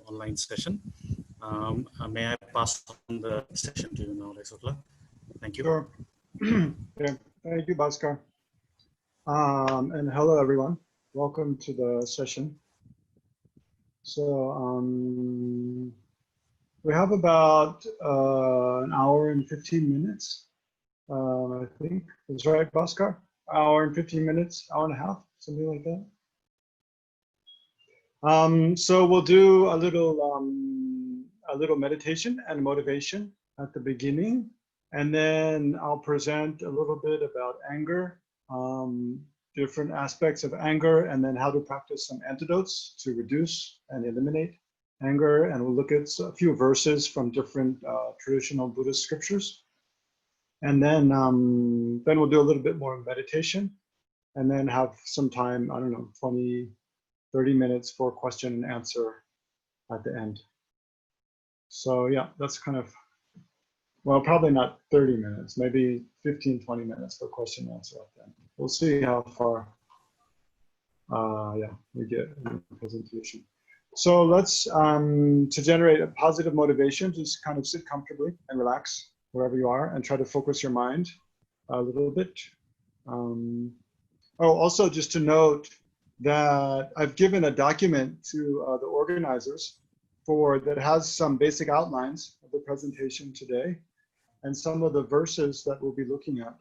online session. May I pass on the session to you now, Legtsok? Thank you. Sure. Yeah. Thank you, Bhaskar. And hello, everyone. Welcome to the session. So we have about an hour and 15 minutes. I think that's right, Bhaskar. Hour and 15 minutes, hour and a half, something like that. So we'll do a little meditation and motivation at the beginning, and then I'll present a little bit about anger, different aspects of anger, and then how to practice some antidotes to reduce and eliminate anger. And we'll look at a few verses from different traditional Buddhist scriptures. And then we'll do a little bit more meditation, and then have some time, I don't know, 20, 30 minutes for question and answer at the end. So yeah, that's kind of, well, probably not 30 minutes, maybe 15, 20 minutes for question and answer at the end. We'll see how far we get in the presentation. So let's, to generate a positive motivation, just kind of sit comfortably and relax wherever you are and try to focus your mind a little bit. Also just to note that I've given a document to the organizers that has some basic outlines of the presentation today and some of the verses that we'll be looking at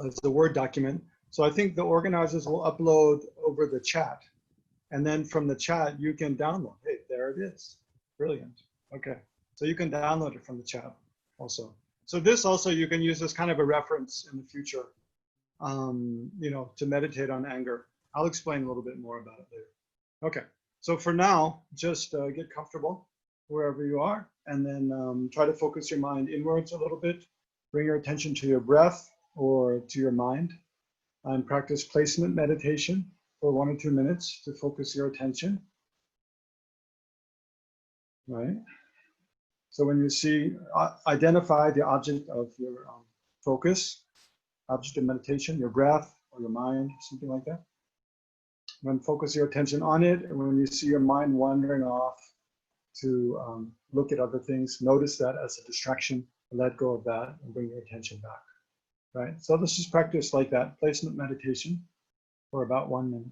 as the Word document. So I think the organizers will upload over the chat, and then from the chat you can download. Hey, there it is. Brilliant. Okay, so you can download it from the chat also. So this also you can use as kind of a reference in the future, you know, to meditate on anger. I'll explain a little bit more about it later. Okay, so for now, just get comfortable wherever you are, and then try to focus your mind inwards a little bit. Bring your attention to your breath or to your mind, and practice placement meditation for 1 or 2 minutes to focus your attention. Right? So when you see, identify the object of your focus, object of meditation, your breath or your mind, something like that. Then focus your attention on it, and when you see your mind wandering off to look at other things, notice that as a distraction, let go of that, and bring your attention back. Right? So let's just practice like that, placement meditation for about 1 minute.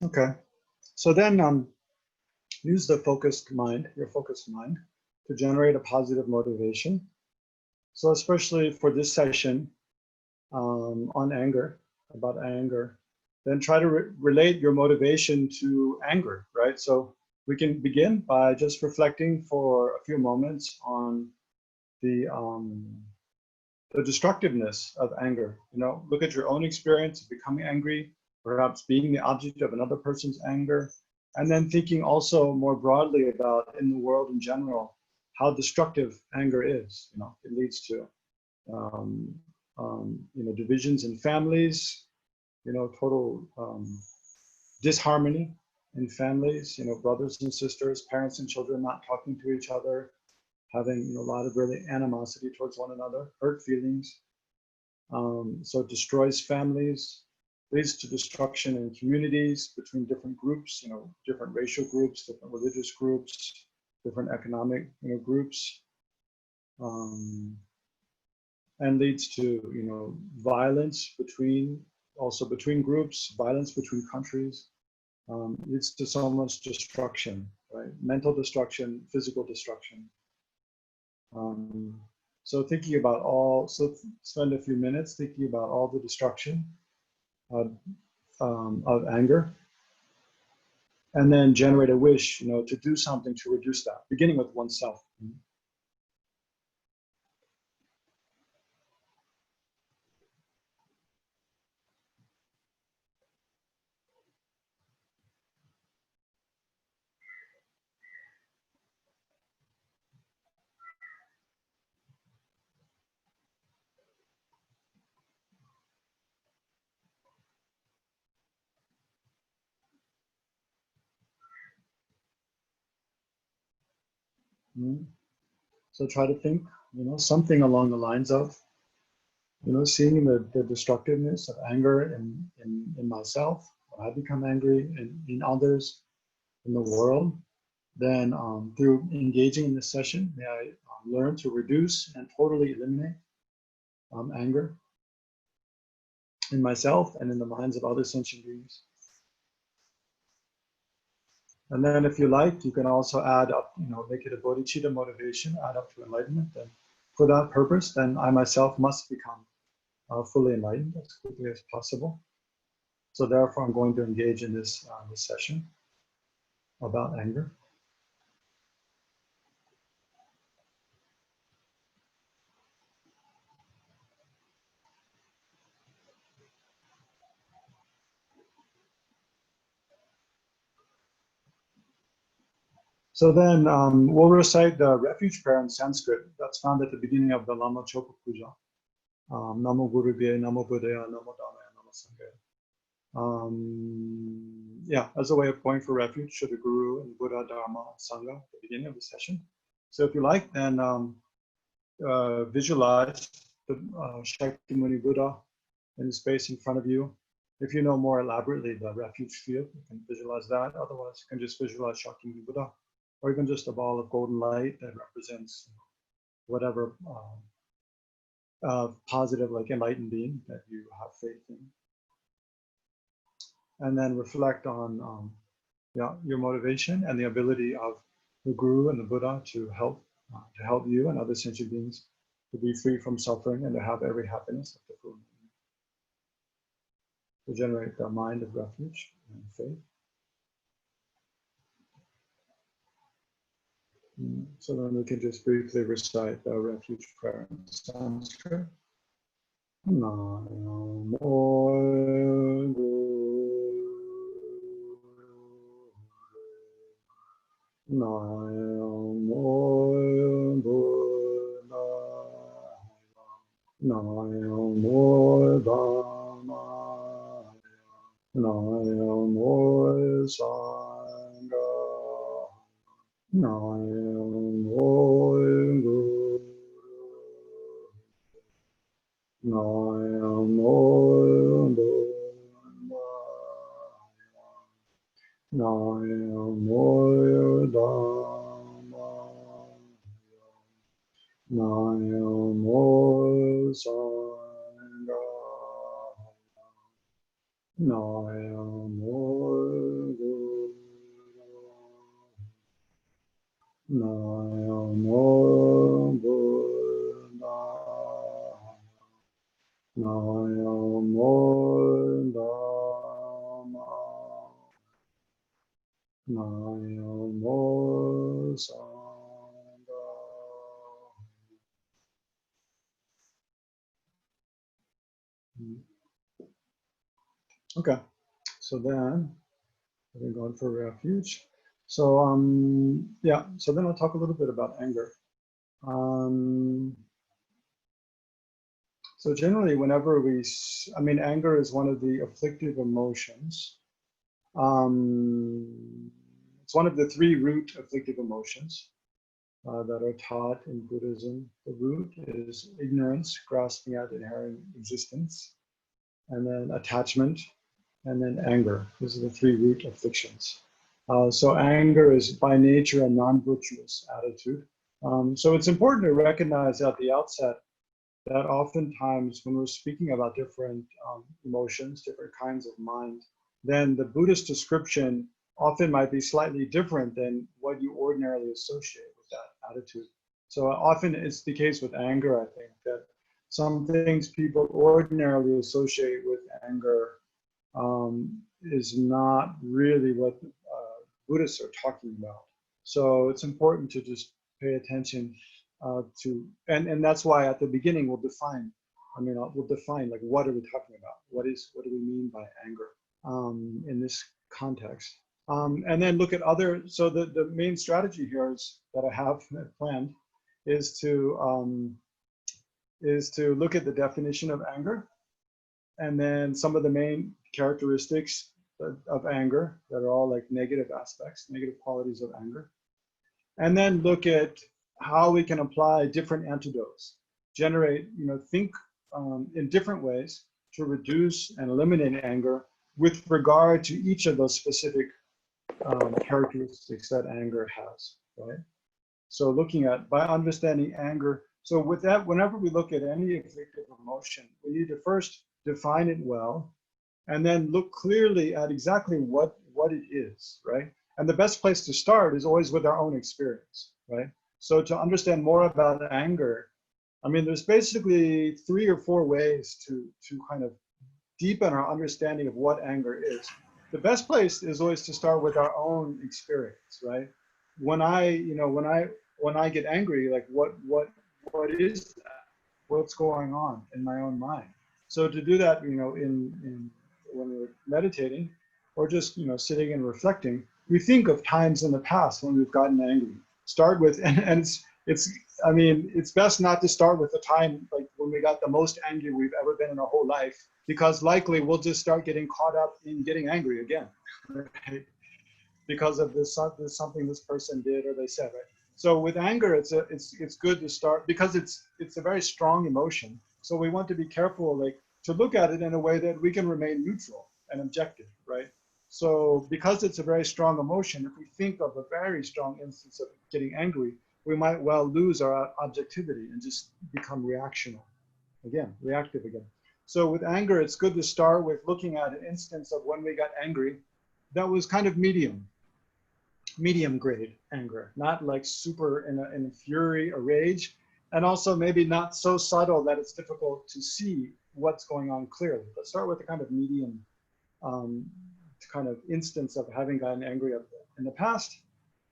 Okay, so then use the focused mind, your focused mind, to generate a positive motivation. So especially for this session on anger, about anger, then try to relate your motivation to anger, right? So we can begin by just reflecting for a few moments on the destructiveness of anger. You know, look at your own experience of becoming angry, perhaps being the object of another person's anger, and then thinking also more broadly about in the world in general, how destructive anger is. You know, it leads to, you know, divisions in families, you know, total disharmony in families, you know, brothers and sisters, parents and children not talking to each other, having a lot of really animosity towards one another, hurt feelings. So it destroys families, leads to destruction in communities between different groups, different racial groups, different religious groups, different economic groups, and leads to violence between groups, violence between countries, leads to so much destruction, right? Mental destruction, physical destruction. So spend a few minutes thinking about all the destruction of anger, and then generate a wish, to do something to reduce that, beginning with oneself. So try to think, something along the lines of, seeing the destructiveness of anger in myself. When I become angry in others, in the world, then through engaging in this session, may I learn to reduce and totally eliminate anger in myself and in the minds of other sentient beings. And then if you like, you can also add up, make it a bodhicitta motivation, add up to enlightenment. And for that purpose, then I myself must become fully enlightened as quickly as possible. So therefore, I'm going to engage in this session about anger. So then we'll recite the refuge prayer in Sanskrit that's found at the beginning of the Lama Chopa Puja. Namo Gurubhye, Namo Buddhaya, Namo Dhammaya, Namo Sanghaya. Yeah, as a way of going for refuge to the Guru and Buddha, Dharma, and Sangha at the beginning of the session. So if you like, then visualize the Shakyamuni Buddha in the space in front of you. If you know more elaborately the refuge field, you can visualize that. Otherwise, you can just visualize Shakyamuni Buddha, or even just a ball of golden light that represents whatever positive, like enlightened being that you have faith in. And then reflect on your motivation and the ability of the Guru and the Buddha to help you and other sentient beings to be free from suffering and to have every happiness of the full. To generate the mind of refuge and faith. So then we can just briefly recite the refuge prayer in Sanskrit. Namo Namo Sangha, Namo Guru, Namo Buddha, Namo Dhamma, Namo Sangha, Namo Guru, Namo Buddha, Namo Dhamma, Namo Sangha. Okay, so then we're going for refuge. So so then I'll talk a little bit about anger. So generally, whenever anger is one of the afflictive emotions. It's one of the three root afflictive emotions. that are taught in Buddhism. The root is ignorance, grasping at inherent existence, and then attachment, and then anger. These are the three root afflictions. So anger is by nature a non-virtuous attitude. So it's important to recognize at the outset that oftentimes when we're speaking about different emotions, different kinds of mind, then the Buddhist description often might be slightly different than what you ordinarily associate with that attitude. So often it's the case with anger, I think, that some things people ordinarily associate with anger is not really what Buddhists are talking about. So it's important to just pay attention and that's why at the beginning we'll define, we'll define like what are we talking about? What do we mean by anger in this context? And then look at so the main strategy here is that I have planned is to look at the definition of anger and then some of the main characteristics of anger that are all like negative aspects, negative qualities of anger. And then look at how we can apply different antidotes, think in different ways to reduce and eliminate anger with regard to each of those specific characteristics that anger has, right? So by understanding anger, so with that, whenever we look at any afflictive emotion, we need to first define it well, and then look clearly at exactly what it is, right? And the best place to start is always with our own experience, right? So to understand more about anger, there's basically 3 or 4 ways to kind of deepen our understanding of what anger is. The best place is always to start with our own experience, right? When I get angry, like what is that? What's going on in my own mind? So to do that, when we're meditating or just sitting and reflecting, we think of times in the past when we've gotten angry. Start with, and it's best not to start with the time like when we got the most angry we've ever been in our whole life, because likely we'll just start getting caught up in getting angry again, right? Because of something this person did or they said, right? So with anger, it's good to start because it's a very strong emotion. So we want to be careful, like to look at it in a way that we can remain neutral and objective, right? So because it's a very strong emotion, if we think of a very strong instance of getting angry, we might well lose our objectivity and just become reactive again. So with anger, it's good to start with looking at an instance of when we got angry that was kind of medium grade anger, not like super in a fury, a rage, and also maybe not so subtle that it's difficult to see what's going on clearly. But start with a kind of medium kind of instance of having gotten angry in the past,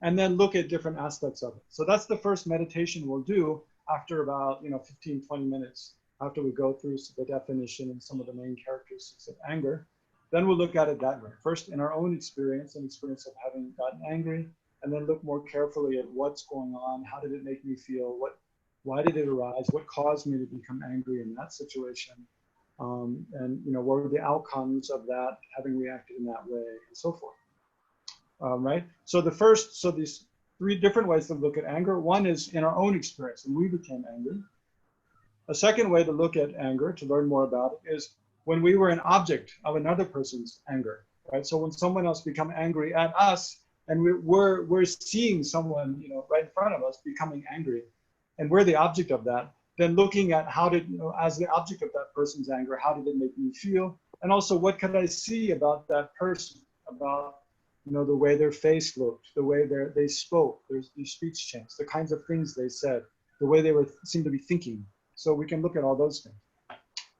and then look at different aspects of it. So that's the first meditation we'll do after about 15, 20 minutes after we go through the definition and some of the main characteristics of anger. Then we'll look at it that way. First in our own experience, an experience of having gotten angry, and then look more carefully at what's going on, how did it make me feel, why did it arise, what caused me to become angry in that situation, and what were the outcomes of that, having reacted in that way, and so forth. Right? So these 3 different ways to look at anger. One is in our own experience, when we became angry. A second way to look at anger, to learn more about it, is when we were an object of another person's anger, right? So when someone else become angry at us, and we're seeing someone, right in front of us becoming angry, and we're the object of that, then looking at how did, as the object of that person's anger, how did it make me feel? And also, what could I see about that person, about, the way their face looked, the way they spoke, their speech changed, the kinds of things they said, the way they seemed to be thinking. So we can look at all those things.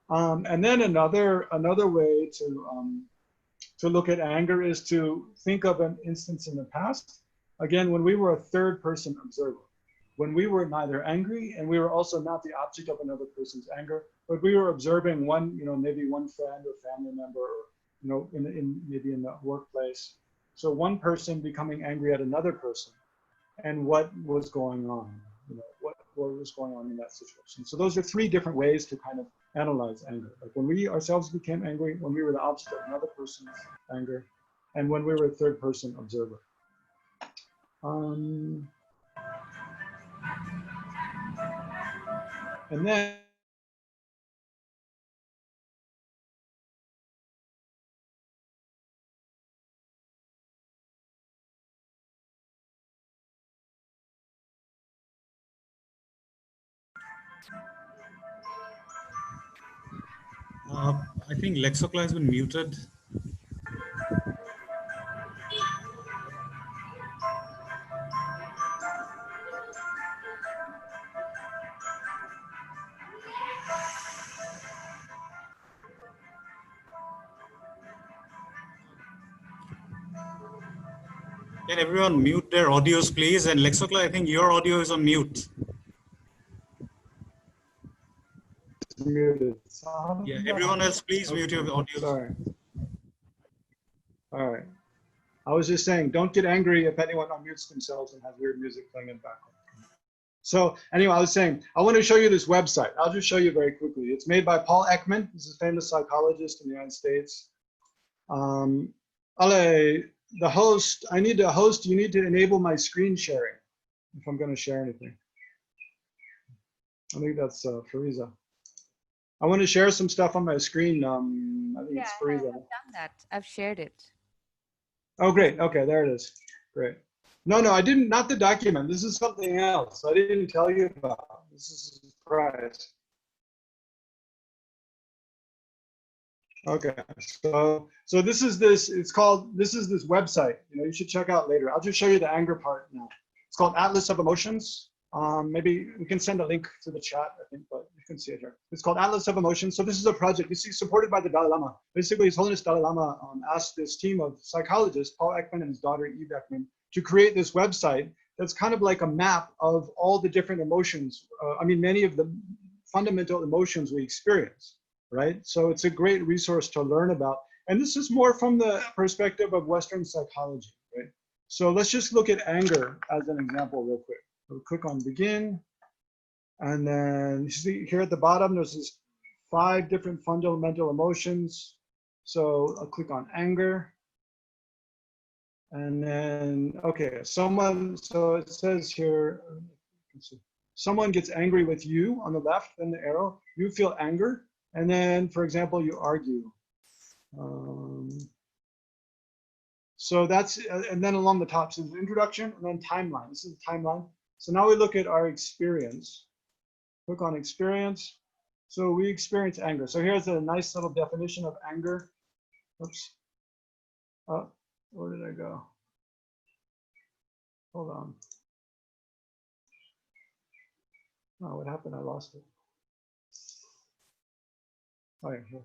And then another way to look at anger is to think of an instance in the past. Again, when we were a third person observer, when we were neither angry and we were also not the object of another person's anger, but we were observing maybe one friend or family member, or maybe in the workplace. So one person becoming angry at another person, and what was going on, what was going on in that situation. So those are 3 different ways to kind of analyze anger. Like when we ourselves became angry, when we were the object of another person's anger, and when we were a third person observer. And then I think Lexocla has been muted. Can everyone mute their audios, please? And Lexocla, I think your audio is on mute. it's muted. Yeah, everyone else, please Okay, mute your audios. sorry. All right. I was just saying, don't get angry if anyone unmutes themselves and has weird music playing in the background. So anyway, I was saying, I want to show you this website. I'll just show you very quickly. It's made by Paul Ekman. He's a famous psychologist in the United States. Ale, the host, I need to host, you need to enable my screen sharing if I'm going to share anything. I think that's Fariza. I want to share some stuff on my screen. I think it's Fariza. I've done that. I've shared it. Oh, great. Okay, there it is. Great. No, I didn't, not the document. This is something else I didn't tell you about. This is a surprise. Okay, so this is this, it's called, this is this website, you should check out later. I'll just show you the anger part now. It's called Atlas of Emotions. Maybe we can send a link to the chat, I think, but you can see it here. It's called Atlas of Emotions. So this is a project, you see, supported by the Dalai Lama. Basically, His Holiness Dalai Lama asked this team of psychologists, Paul Ekman and his daughter Eve Ekman, to create this website that's kind of like a map of all the different emotions. Many of the fundamental emotions we experience, right? So it's a great resource to learn about. And this is more from the perspective of Western psychology, right? So let's just look at anger as an example real quick. We'll click on begin. And then you see here at the bottom, there's this 5 different fundamental emotions. So I'll click on anger. And then, okay, so it says here, someone gets angry with you on the left, then the arrow, you feel anger. And then, for example, you argue. So that's, and then along the top, so the introduction and then timeline. This is the timeline. So now we look at our experience. Click on experience. So we experience anger. So here's a nice little definition of anger. Oops. Oh, where did I go? Hold on. Oh, what happened? I lost it. Oh, yeah, here.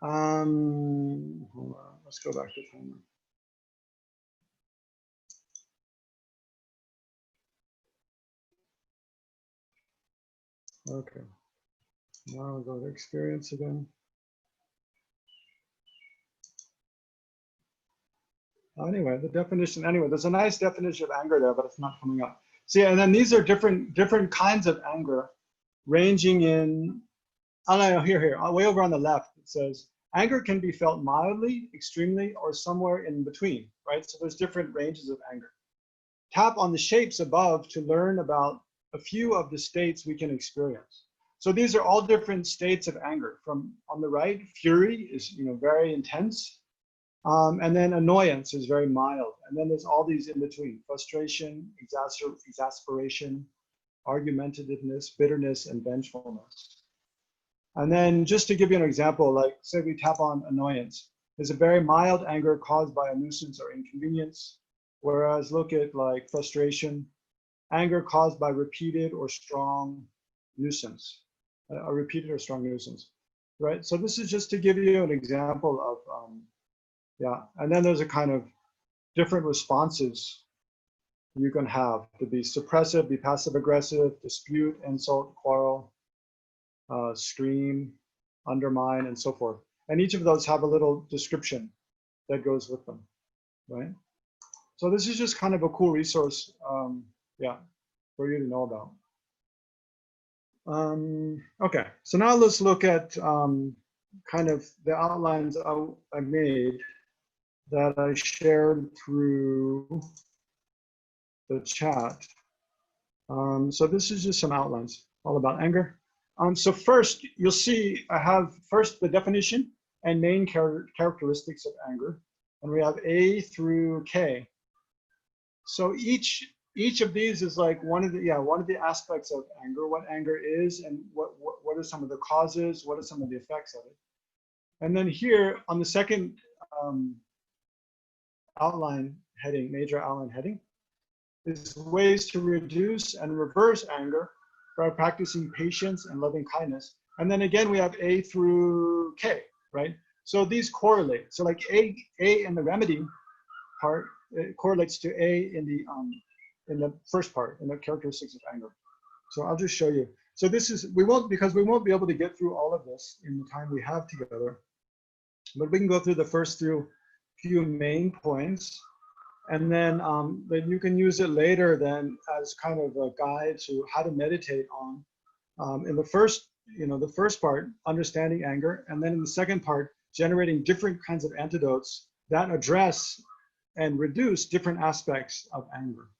Hold on. Let's go back to timeline. Okay. Now I'll go to experience again. Anyway, the definition, there's a nice definition of anger there, but it's not coming up. See, and then these are different kinds of anger, ranging in, here, way over on the left, it says, anger can be felt mildly, extremely, or somewhere in between, right? So there's different ranges of anger. Tap on the shapes above to learn about a few of the states we can experience. So these are all different states of anger. From on the right, fury is very intense. And then annoyance is very mild. And then there's all these in between: frustration, exasperation, argumentativeness, bitterness, and vengefulness. And then just to give you an example, like say we tap on annoyance, there's a very mild anger caused by a nuisance or inconvenience. Whereas look at like frustration, anger caused by repeated or strong nuisance, a repeated or strong nuisance, right? So this is just to give you an example of, yeah. And then there's a kind of different responses you can have to be suppressive, be passive aggressive, dispute, insult, quarrel, scream, undermine, and so forth. And each of those have a little description that goes with them, right? So this is just kind of a cool resource, yeah, for you to know about. Okay, so now let's look at kind of the outlines I made that I shared through the chat. So this is just some outlines all about anger. So first, you'll see I have first the definition and main characteristics of anger, and we have A through K. So each of these is like one of the aspects of anger, what anger is, and what are some of the causes, what are some of the effects of it. And then here on the second outline heading, major outline heading, is ways to reduce and reverse anger by practicing patience and loving kindness. And then again, we have A through K, right? So these correlate. So like A in the remedy part, it correlates to A in the first part, in the characteristics of anger. So I'll just show you. So this is, we won't be able to get through all of this in the time we have together, but we can go through the first few main points. And then you can use it later then as kind of a guide to how to meditate on. In the first part, understanding anger, and then in the second part, generating different kinds of antidotes that address and reduce different aspects of anger,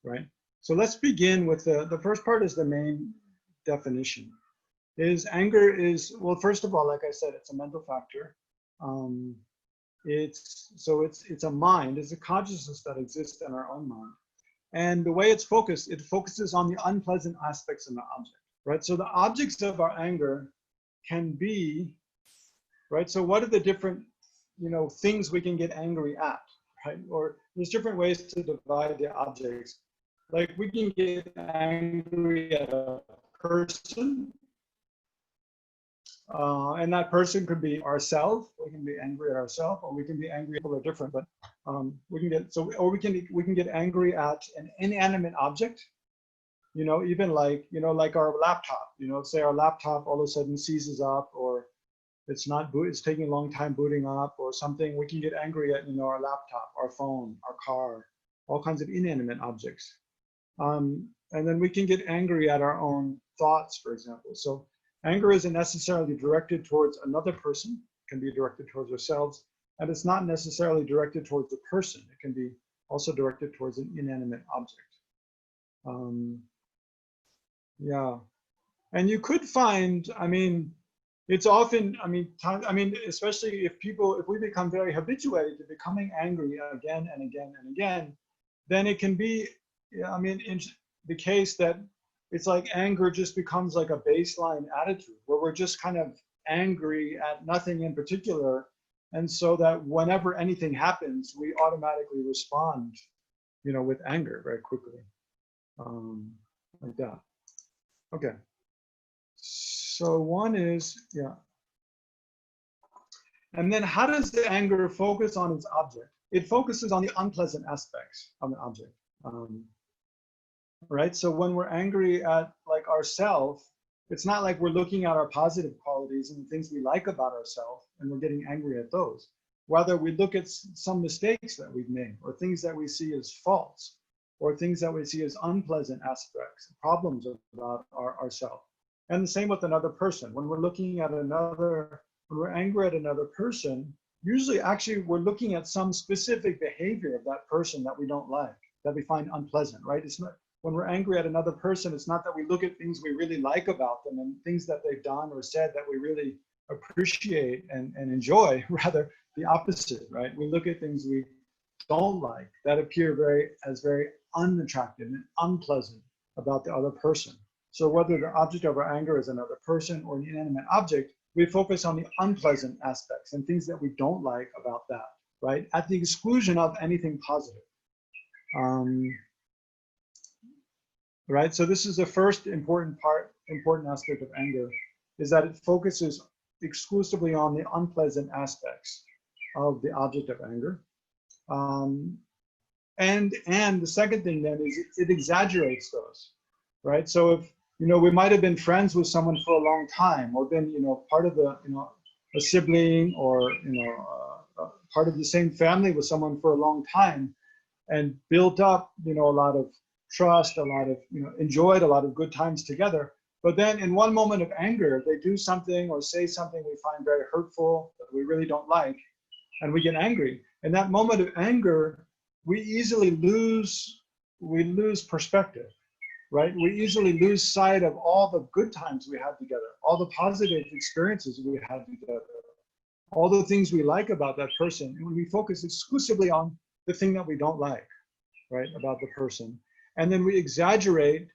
right? So let's begin with the first part is the main definition. Anger is, well, first of all, like I said, it's a mental factor. It's a mind, it's a consciousness that exists in our own mind. And the way it focuses on the unpleasant aspects of the object, right? So the objects of our anger can be, right? So what are the different, things we can get angry at, right? Or there's different ways to divide the objects. Like we can get angry at a person, and that person could be ourselves. We can be angry at ourselves, or we can be angry. People are different, but we can get angry at an inanimate object. Even like our laptop. Say our laptop all of a sudden seizes up, or it's taking a long time booting up, or something. We can get angry at our laptop, our phone, our car, all kinds of inanimate objects. And then we can get angry at our own thoughts, for example. So anger isn't necessarily directed towards another person. It can be directed towards ourselves. And it's not necessarily directed towards the person. It can be also directed towards an inanimate object. Yeah. And you could find, it's often, especially if we become very habituated to becoming angry again and again and again, then it can be, in the case that it's like anger just becomes like a baseline attitude where we're just kind of angry at nothing in particular. And so that whenever anything happens, we automatically respond, with anger very quickly, like that. Okay. So one is, yeah. And then how does the anger focus on its object? It focuses on the unpleasant aspects of an object. Right? So when we're angry at like ourselves, it's not like we're looking at our positive qualities and things we like about ourselves and we're getting angry at those. Rather, we look at some mistakes that we've made, or things that we see as faults, or things that we see as unpleasant aspects, problems about ourselves. And the same with another person. When we're angry at another person, usually actually we're looking at some specific behavior of that person that we don't like, that we find unpleasant, right? It's not, when we're angry at another person, it's not that we look at things we really like about them and things that they've done or said that we really appreciate and enjoy, rather the opposite, right? We look at things we don't like that appear very unattractive and unpleasant about the other person. So whether the object of our anger is another person or an inanimate object, we focus on the unpleasant aspects and things that we don't like about that, right? At the exclusion of anything positive. Right, so this is the first important aspect of anger, is that it focuses exclusively on the unpleasant aspects of the object of anger. And the second thing then is it exaggerates those, right? So if, we might have been friends with someone for a long time, or been, part of a sibling, or, part of the same family with someone for a long time, and built up, a lot of trust, a lot of, enjoyed a lot of good times together. But then in one moment of anger, they do something or say something we find very hurtful that we really don't like, and we get angry. In that moment of anger, we easily lose perspective, right? We easily lose sight of all the good times we had together, all the positive experiences we had together, all the things we like about that person. And when we focus exclusively on the thing that we don't like, right, about the person, and then we exaggerate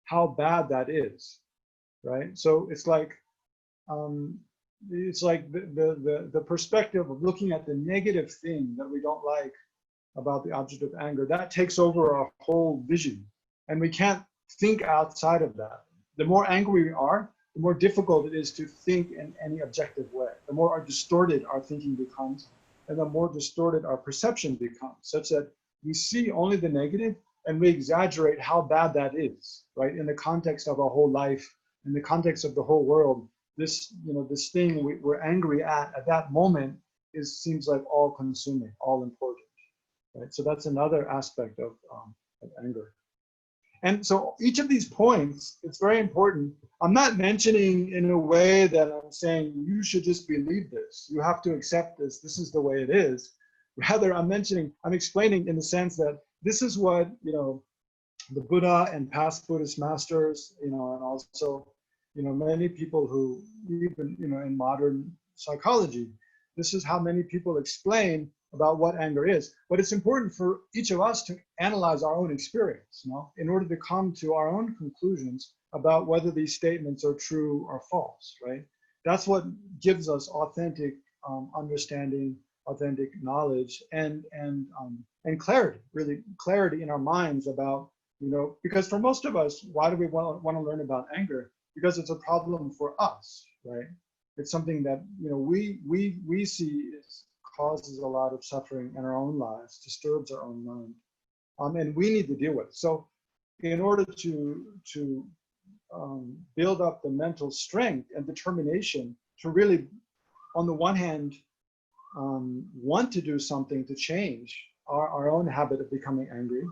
how bad that is, right? So it's like the perspective of looking at the negative thing that we don't like about the object of anger, that takes over our whole vision, and we can't think outside of that. The more angry we are, the more difficult it is to think in any objective way. The more distorted our thinking becomes, and the more distorted our perception becomes, such that we see only the negative and we exaggerate how bad that is, right? In the context of our whole life, in the context of the whole world, this, this thing we're angry at that moment seems like all consuming, all important, right? So that's another aspect of anger. And so each of these points, it's very important. I'm not mentioning in a way that I'm saying you should just believe this. You have to accept this. This is the way it is. Rather, I'm explaining in the sense that this is what, the Buddha and past Buddhist masters, and also, many people who even, in modern psychology, this is how many people explain about what anger is. But it's important for each of us to analyze our own experience, in order to come to our own conclusions about whether these statements are true or false, right? That's what gives us authentic understanding, authentic knowledge, and clarity, really clarity in our minds about, because for most of us, why do we want to learn about anger? Because it's a problem for us, right? It's something that, we see causes a lot of suffering in our own lives, disturbs our own mind, and we need to deal with it. So in order to build up the mental strength and determination to really, on the one hand, want to do something to change our own habit of becoming angry,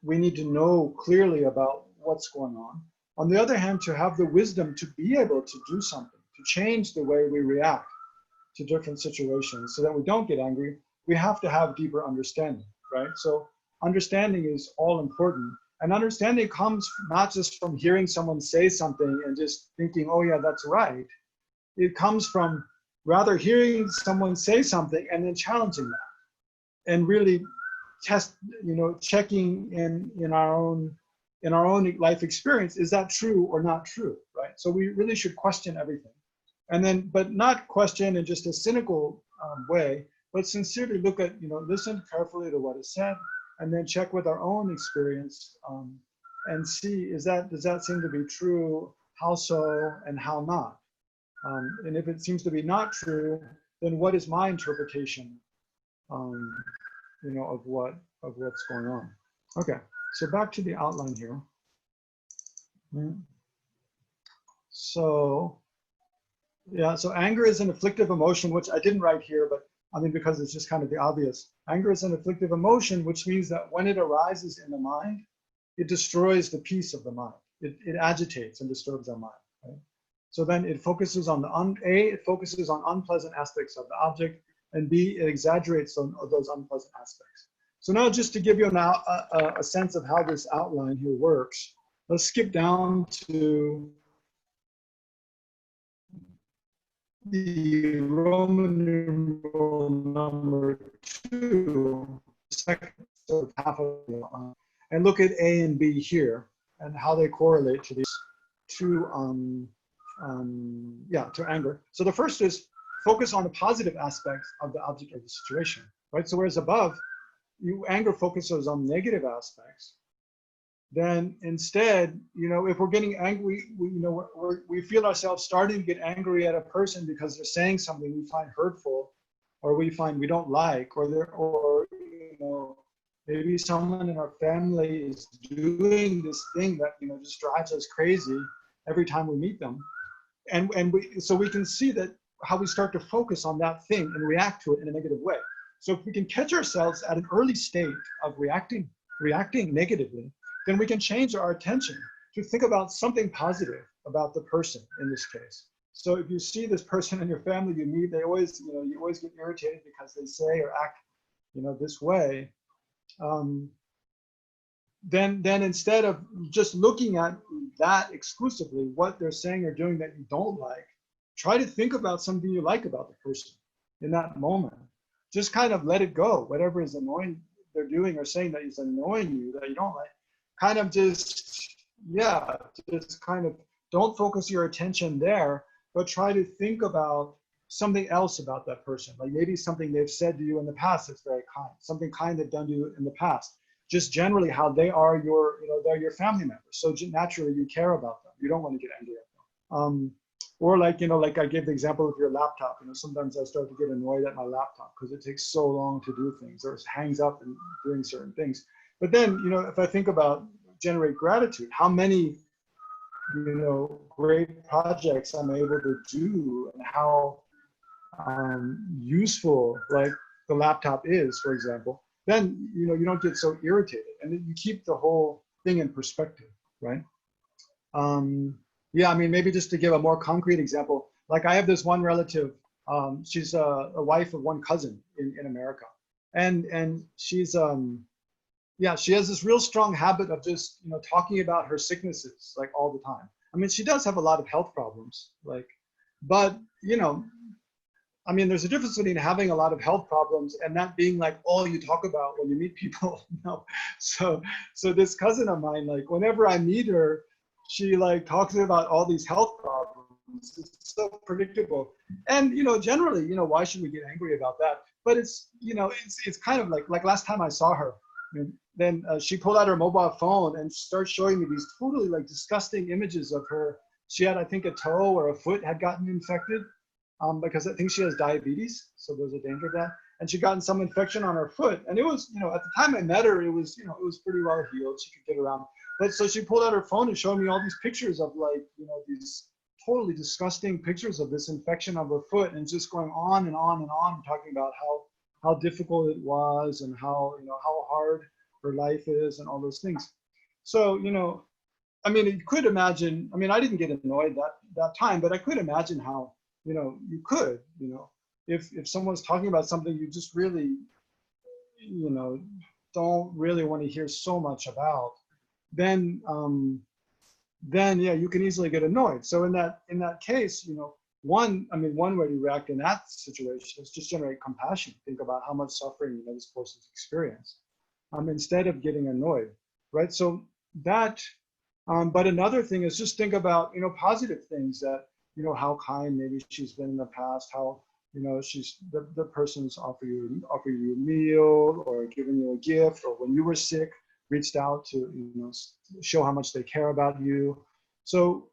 we need to know clearly about what's going on. On the other hand, to have the wisdom to be able to do something, to change the way we react to different situations so that we don't get angry, we have to have deeper understanding, right? So understanding is all important. And understanding comes not just from hearing someone say something and just thinking, oh yeah, that's right. It comes from rather hearing someone say something and then challenging that, and really checking in our own life experience, is that true or not true, right? So we really should question everything. And then, but not question in just a cynical way, but sincerely look at, listen carefully to what is said, and then check with our own experience and see, does that seem to be true? How so and how not? And if it seems to be not true, then what is my interpretation, of what's going on? Okay, so back to the outline here. So. Yeah, so anger is an afflictive emotion, which I didn't write here, but because it's just kind of the obvious. Anger is an afflictive emotion, which means that when it arises in the mind, it destroys the peace of the mind. It agitates and disturbs our mind, right? So then it focuses on it focuses on unpleasant aspects of the object, and B, it exaggerates on those unpleasant aspects. So now, just to give you a sense of how this outline here works, let's skip down to the Roman numeral number 2, second sort of half of the outline, and look at A and B here and how they correlate to these two, to anger. So the first is focus on the positive aspects of the object of the situation, right? So whereas above, anger focuses on negative aspects, then instead, if we're getting angry, we feel ourselves starting to get angry at a person because they're saying something we find hurtful, or we find we don't like, or maybe someone in our family is doing this thing that just drives us crazy every time we meet them, so we can see that how we start to focus on that thing and react to it in a negative way. So if we can catch ourselves at an early state of reacting negatively, then we can change our attention to think about something positive about the person in this case. So if you see this person in your family you meet, they always, you always get irritated because they say or act, this way. Then instead of just looking at that exclusively, what they're saying or doing that you don't like, try to think about something you like about the person in that moment. Just kind of let it go. Whatever is annoying they're doing or saying that is annoying you, that you don't like, kind of just kind of don't focus your attention there, but try to think about something else about that person. Like maybe something they've said to you in the past that's very kind, something kind they've done to you in the past. Just generally how they are they're your family members. So naturally you care about them. You don't want to get angry at them. Or like I gave the example of your laptop. Sometimes I start to get annoyed at my laptop because it takes so long to do things, or it hangs up in doing certain things. But then, if I think about generate gratitude, how many, great projects I'm able to do, and how useful like the laptop is, for example, then, you don't get so irritated, and you keep the whole thing in perspective, right? Yeah, maybe just to give a more concrete example, like I have this one relative, she's a wife of one cousin in America. And she's, she has this real strong habit of just, talking about her sicknesses like all the time. She does have a lot of health problems, but, there's a difference between having a lot of health problems and that being like all you talk about when you meet people. So this cousin of mine, whenever I meet her, she talks about all these health problems. It's so predictable. And, generally, why should we get angry about that? But it's, it's kind of like last time I saw her, then she pulled out her mobile phone and started showing me these totally disgusting images of her. She had, I think, a toe or a foot had gotten infected because I think she has diabetes. So there's a danger of that. And she'd gotten some infection on her foot. And it was, at the time I met her, it was, it was pretty well healed. She could get around. But so she pulled out her phone and showed me all these pictures of these totally disgusting pictures of this infection of her foot, and just going on and on and on, talking about how difficult it was and how, how hard her life is and all those things. So, you could imagine, I didn't get annoyed that time, but I could imagine how, you could, if someone's talking about something you just really, don't really want to hear so much about, then yeah, you can easily get annoyed. So in that case, one way to react in that situation is just generate compassion. Think about how much suffering this person's experienced, instead of getting annoyed, right? So that, but another thing is just think about positive things that how kind maybe she's been in the past, how she's the person's offer you a meal or giving you a gift, or when you were sick, reached out to show how much they care about you. So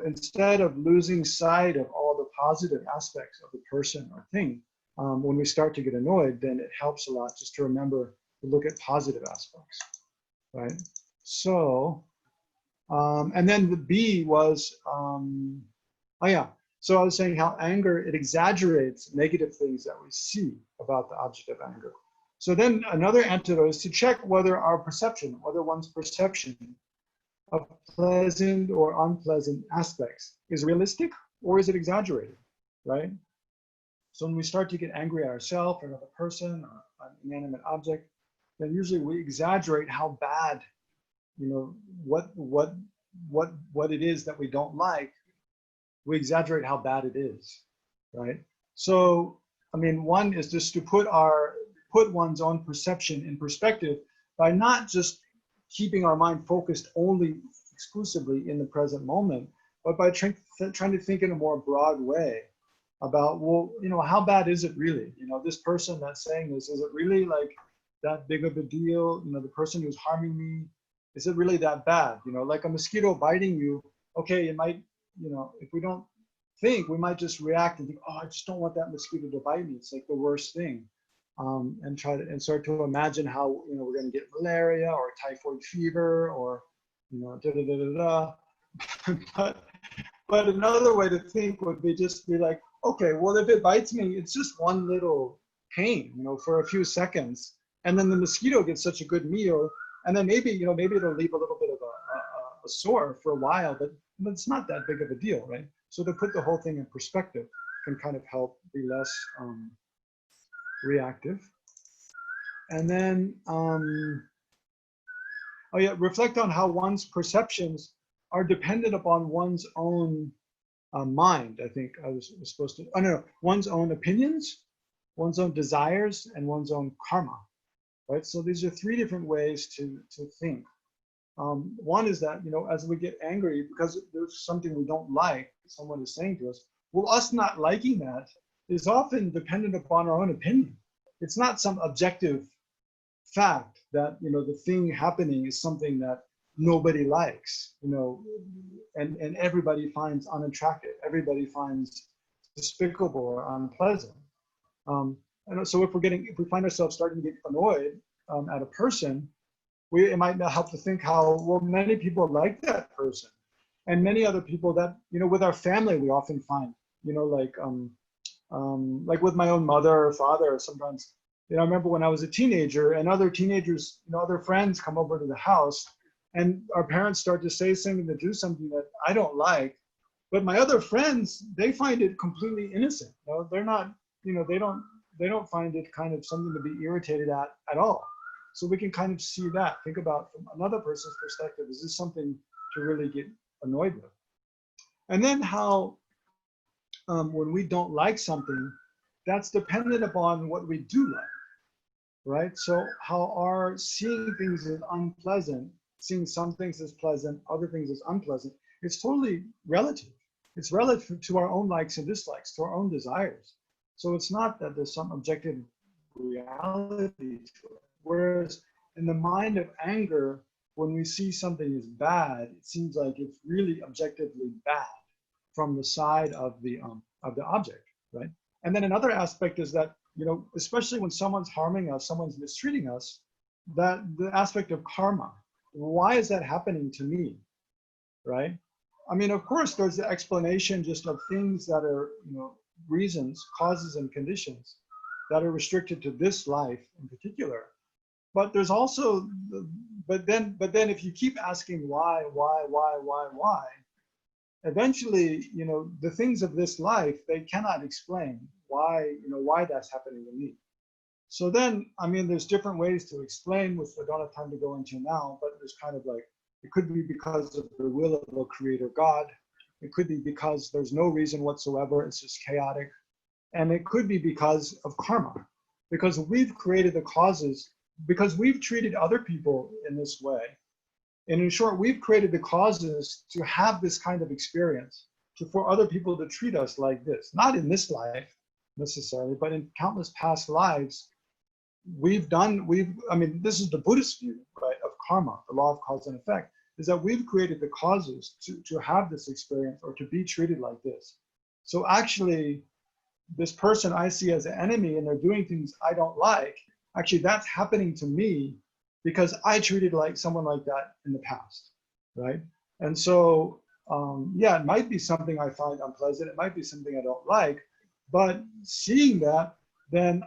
instead of losing sight of all the positive aspects of the person or thing, when we start to get annoyed, then it helps a lot just to remember to look at positive aspects, right? So and then the B was so I was saying how anger, it exaggerates negative things that we see about the object of anger. So then another antidote is to check whether one's perception of pleasant or unpleasant aspects is realistic or is it exaggerated, right? So when we start to get angry at ourselves or another person or an inanimate object, then usually we exaggerate how bad, what it is that we don't like. We exaggerate how bad it is, right? So, one is just to put one's own perception in perspective by not just keeping our mind focused only exclusively in the present moment, but by trying to think in a more broad way about, well, how bad is it really? This person that's saying this, is it really that big of a deal? The person who's harming me, is it really that bad? Like a mosquito biting you, okay, it might, if we don't think, we might just react and think, oh, I just don't want that mosquito to bite me. It's like the worst thing. And start to imagine how, we're going to get malaria or typhoid fever or, But another way to think would be just be like, okay, well, if it bites me, it's just one little pain, for a few seconds. And then the mosquito gets such a good meal. And then maybe it'll leave a little bit of sore for a while, but it's not that big of a deal, right? So to put the whole thing in perspective can kind of help be less reactive. And then, oh yeah, reflect on how one's perceptions are dependent upon one's own mind. I think I was supposed to, oh no, one's own opinions, one's own desires, and one's own karma, right? So these are three different ways to think. One is that, you know, as we get angry because there's something we don't like, someone is saying to us, well, us not liking that is often dependent upon our own opinion. It's not some objective fact that, you know, the thing happening is something that nobody likes, you know, and everybody finds unattractive, everybody finds despicable or unpleasant. And so if we find ourselves starting to get annoyed at a person, it might not help to think how, well, many people like that person, and many other people that, you know, with our family, we often find, you know, like with my own mother or father, sometimes, you know, I remember when I was a teenager and other teenagers, you know, other friends come over to the house and our parents start to say something, to do something that I don't like, but my other friends, they find it completely innocent. You know, they're not, you know, they don't find it kind of something to be irritated at all. So we can kind of see that, think about from another person's perspective, is this something to really get annoyed with? And then how when we don't like something, that's dependent upon what we do like, right? So how our seeing things as unpleasant, seeing some things as pleasant, other things as unpleasant, it's totally relative. It's relative to our own likes and dislikes, to our own desires. So it's not that there's some objective reality to it. Whereas in the mind of anger, when we see something is bad, it seems like it's really objectively bad from the side of the object, right? And then another aspect is that, you know, especially when someone's harming us, someone's mistreating us, that the aspect of karma. Why is that happening to me, right? I mean, of course, there's the explanation just of things that are, you know, reasons, causes, and conditions that are restricted to this life in particular. But there's also, but then if you keep asking why, eventually, you know, the things of this life, they cannot explain why, you know, why that's happening to me. So then, I mean, there's different ways to explain, which I don't have time to go into now, but there's kind of like, it could be because of the will of the creator God. It could be because there's no reason whatsoever, it's just chaotic. And it could be because of karma, because we've created the causes, because we've treated other people in this way. And in short, we've created the causes to have this kind of experience, for other people to treat us like this. Not in this life necessarily, but in countless past lives, I mean, this is the Buddhist view, right, of karma, the law of cause and effect, is that we've created the causes to have this experience or to be treated like this. So actually, this person I see as an enemy and they're doing things I don't like, actually that's happening to me because I treated like someone like that in the past, right? And so, yeah, it might be something I find unpleasant, it might be something I don't like, but seeing that, then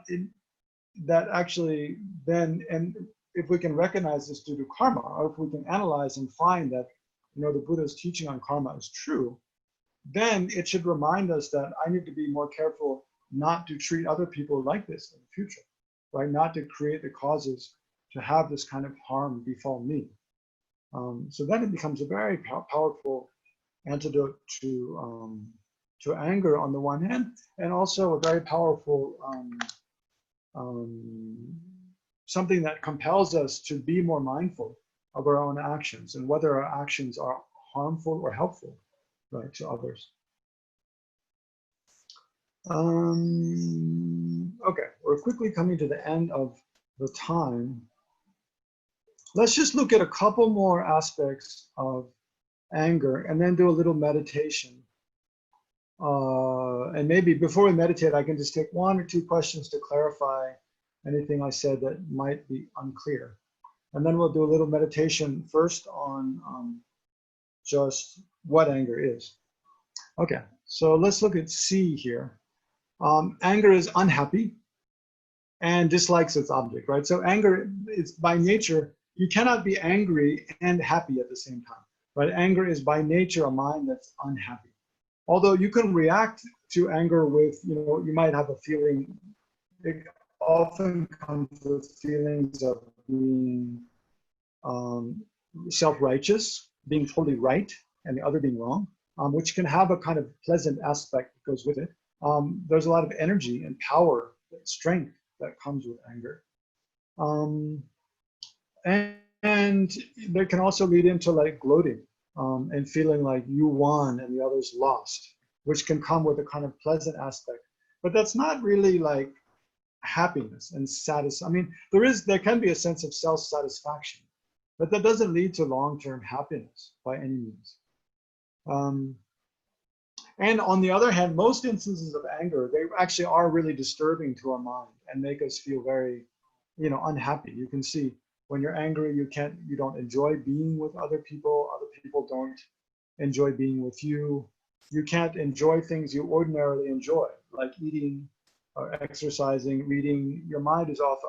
and if we can recognize this due to karma, or if we can analyze and find that, you know, the Buddha's teaching on karma is true, then it should remind us that I need to be more careful not to treat other people like this in the future, right? Not to create the causes to have this kind of harm befall me. So then it becomes a very powerful antidote to anger on the one hand, and also a very powerful something that compels us to be more mindful of our own actions and whether our actions are harmful or helpful, right, to others. Okay, we're quickly coming to the end of the time. Let's just look at a couple more aspects of anger and then do a little meditation. And maybe before we meditate, I can just take one or two questions to clarify anything I said that might be unclear. And then we'll do a little meditation first on just what anger is. Okay, so let's look at C here. Anger is unhappy and dislikes its object, right? So anger is by nature, you cannot be angry and happy at the same time. right? Anger is by nature a mind that's unhappy. Although you can react to anger with, you might have a feeling, it often comes with feelings of being self-righteous, being totally right, and the other being wrong, which can have a kind of pleasant aspect that goes with it. There's a lot of energy and power, strength that comes with anger. And that can also lead into like gloating and feeling like you won and the others lost, which can come with a kind of pleasant aspect. But that's not really like happiness and satisfaction. I mean, there can be a sense of self-satisfaction, but that doesn't lead to long-term happiness by any means. And on the other hand, most instances of anger, they actually are really disturbing to our mind and make us feel very, unhappy. You can see when you're angry, you don't enjoy being with other people don't enjoy being with you. You can't enjoy things you ordinarily enjoy, like eating or exercising, reading. Our mind is also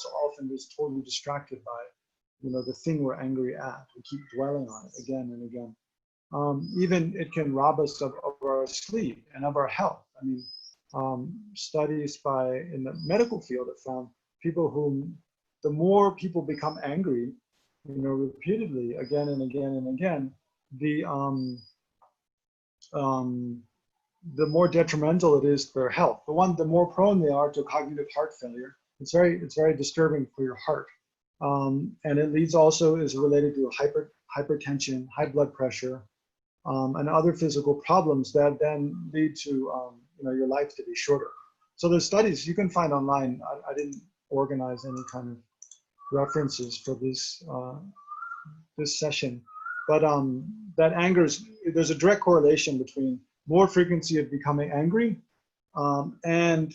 often just totally distracted by, the thing we're angry at. We keep dwelling on it again and again. Even it can rob us of our sleep and of our health. I mean, studies in the medical field have found people whom, the more people become angry, repeatedly, again and again and again, the more detrimental it is to their health. The more prone they are to cognitive heart failure. It's very disturbing for your heart. And it is related to hypertension, high blood pressure, and other physical problems that then lead to your life to be shorter. So there's studies you can find online. I didn't organize any kind of references for this session, but that there's a direct correlation between more frequency of becoming angry and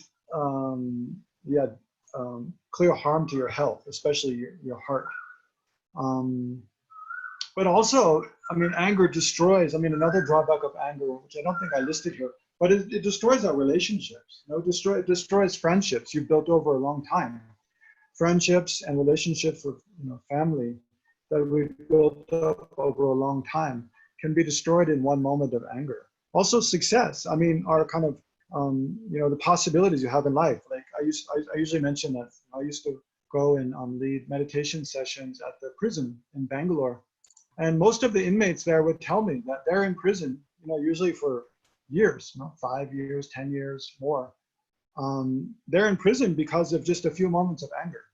clear harm to your health, especially your heart. But also, anger destroys. Another drawback of anger, which I don't think I listed here, but it destroys our relationships. It destroys friendships you've built over a long time. Friendships and relationships with family that we've built up over a long time can be destroyed in one moment of anger. Also, success. Our kind of the possibilities you have in life. Like I usually mention that I used to go and lead meditation sessions at the prison in Bangalore. And most of the inmates there would tell me that they're in prison, usually for years, 5 years, 10 years, more. They're in prison because of just a few moments of anger.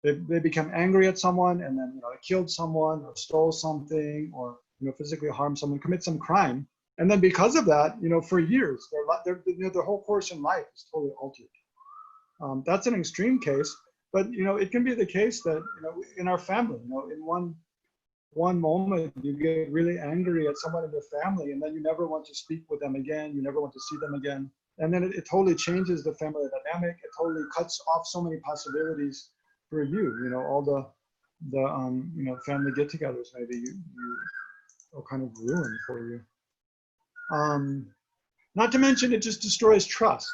They become angry at someone and then killed someone or stole something or physically harmed someone, commit some crime, and then because of that, for years, their whole course in life is totally altered. That's an extreme case, but it can be the case that in our family, in one moment you get really angry at someone in your family and then you never want to speak with them again, you never want to see them again, and then it totally changes the family dynamic. It totally cuts off so many possibilities for you. All the family get-togethers maybe you are kind of ruined for you. Not to mention it just destroys trust.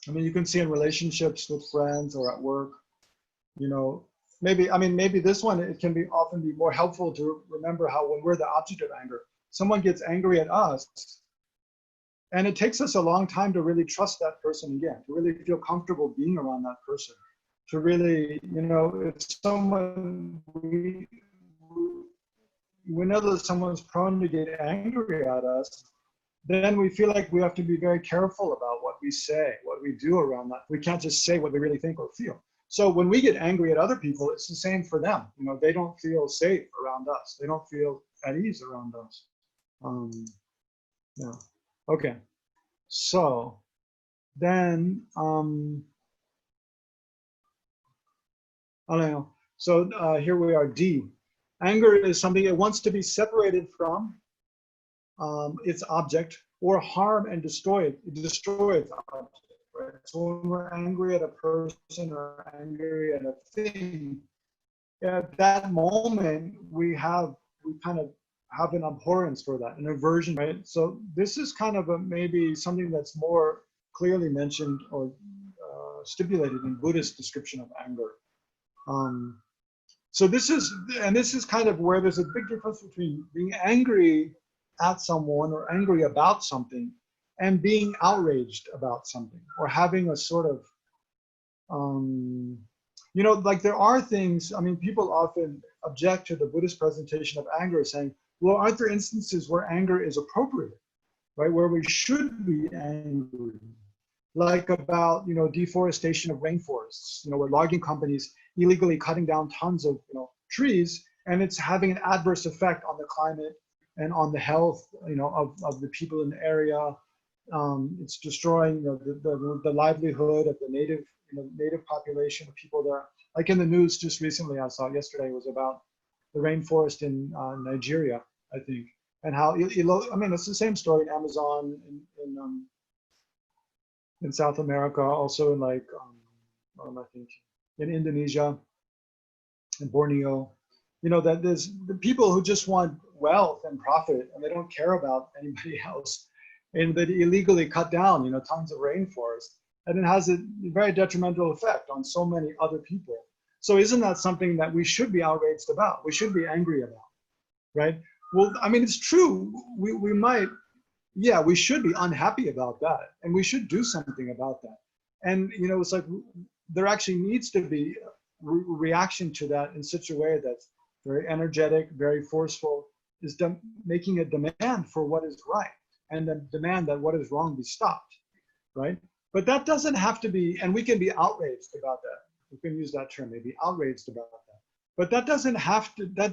You can see in relationships with friends or at work, maybe this one, it can often be more helpful to remember how when we're the object of anger, someone gets angry at us, and it takes us a long time to really trust that person again, to really feel comfortable being around that person, to really, if someone, we know that someone's prone to get angry at us, then we feel like we have to be very careful about what we say, what we do around that. We can't just say what we really think or feel. So when we get angry at other people, it's the same for them. They don't feel safe around us. They don't feel at ease around us. Yeah. Okay. So then, I don't know. So here we are, D. Anger is something it wants to be separated from its object or harm and destroy it. It destroys the object. Right? So when we're angry at a person or angry at a thing, at that moment we kind of have an abhorrence for that, an aversion, right? So this is kind of maybe something that's more clearly mentioned or stipulated in Buddhist description of anger. So this is kind of where there's a big difference between being angry at someone or angry about something and being outraged about something, or having a sort of, like there are things, I mean, people often object to the Buddhist presentation of anger, saying, well, aren't there instances where anger is appropriate, right? Where we should be angry, like about, deforestation of rainforests, where logging companies illegally cutting down tons of, trees, and it's having an adverse effect on the climate and on the health, of the people in the area. It's destroying the livelihood of the native population of people there. Like in the news just recently, I saw yesterday, was about the rainforest in Nigeria, I think, and how I mean, it's the same story in Amazon, in South America, also in like I think in Indonesia, in Borneo. That there's the people who just want wealth and profit, and they don't care about anybody else, and that illegally cut down tons of rainforest, and it has a very detrimental effect on so many other people. So isn't that something that we should be outraged about? We should be angry about, right? Well, I mean, it's true. We might, yeah, we should be unhappy about that, and we should do something about that. And it's like there actually needs to be a reaction to that in such a way that's very energetic, very forceful, is making a demand for what is right, and then demand that what is wrong be stopped, right? But that doesn't have to be, and we can be outraged about that. We can use that term, maybe outraged about that. But that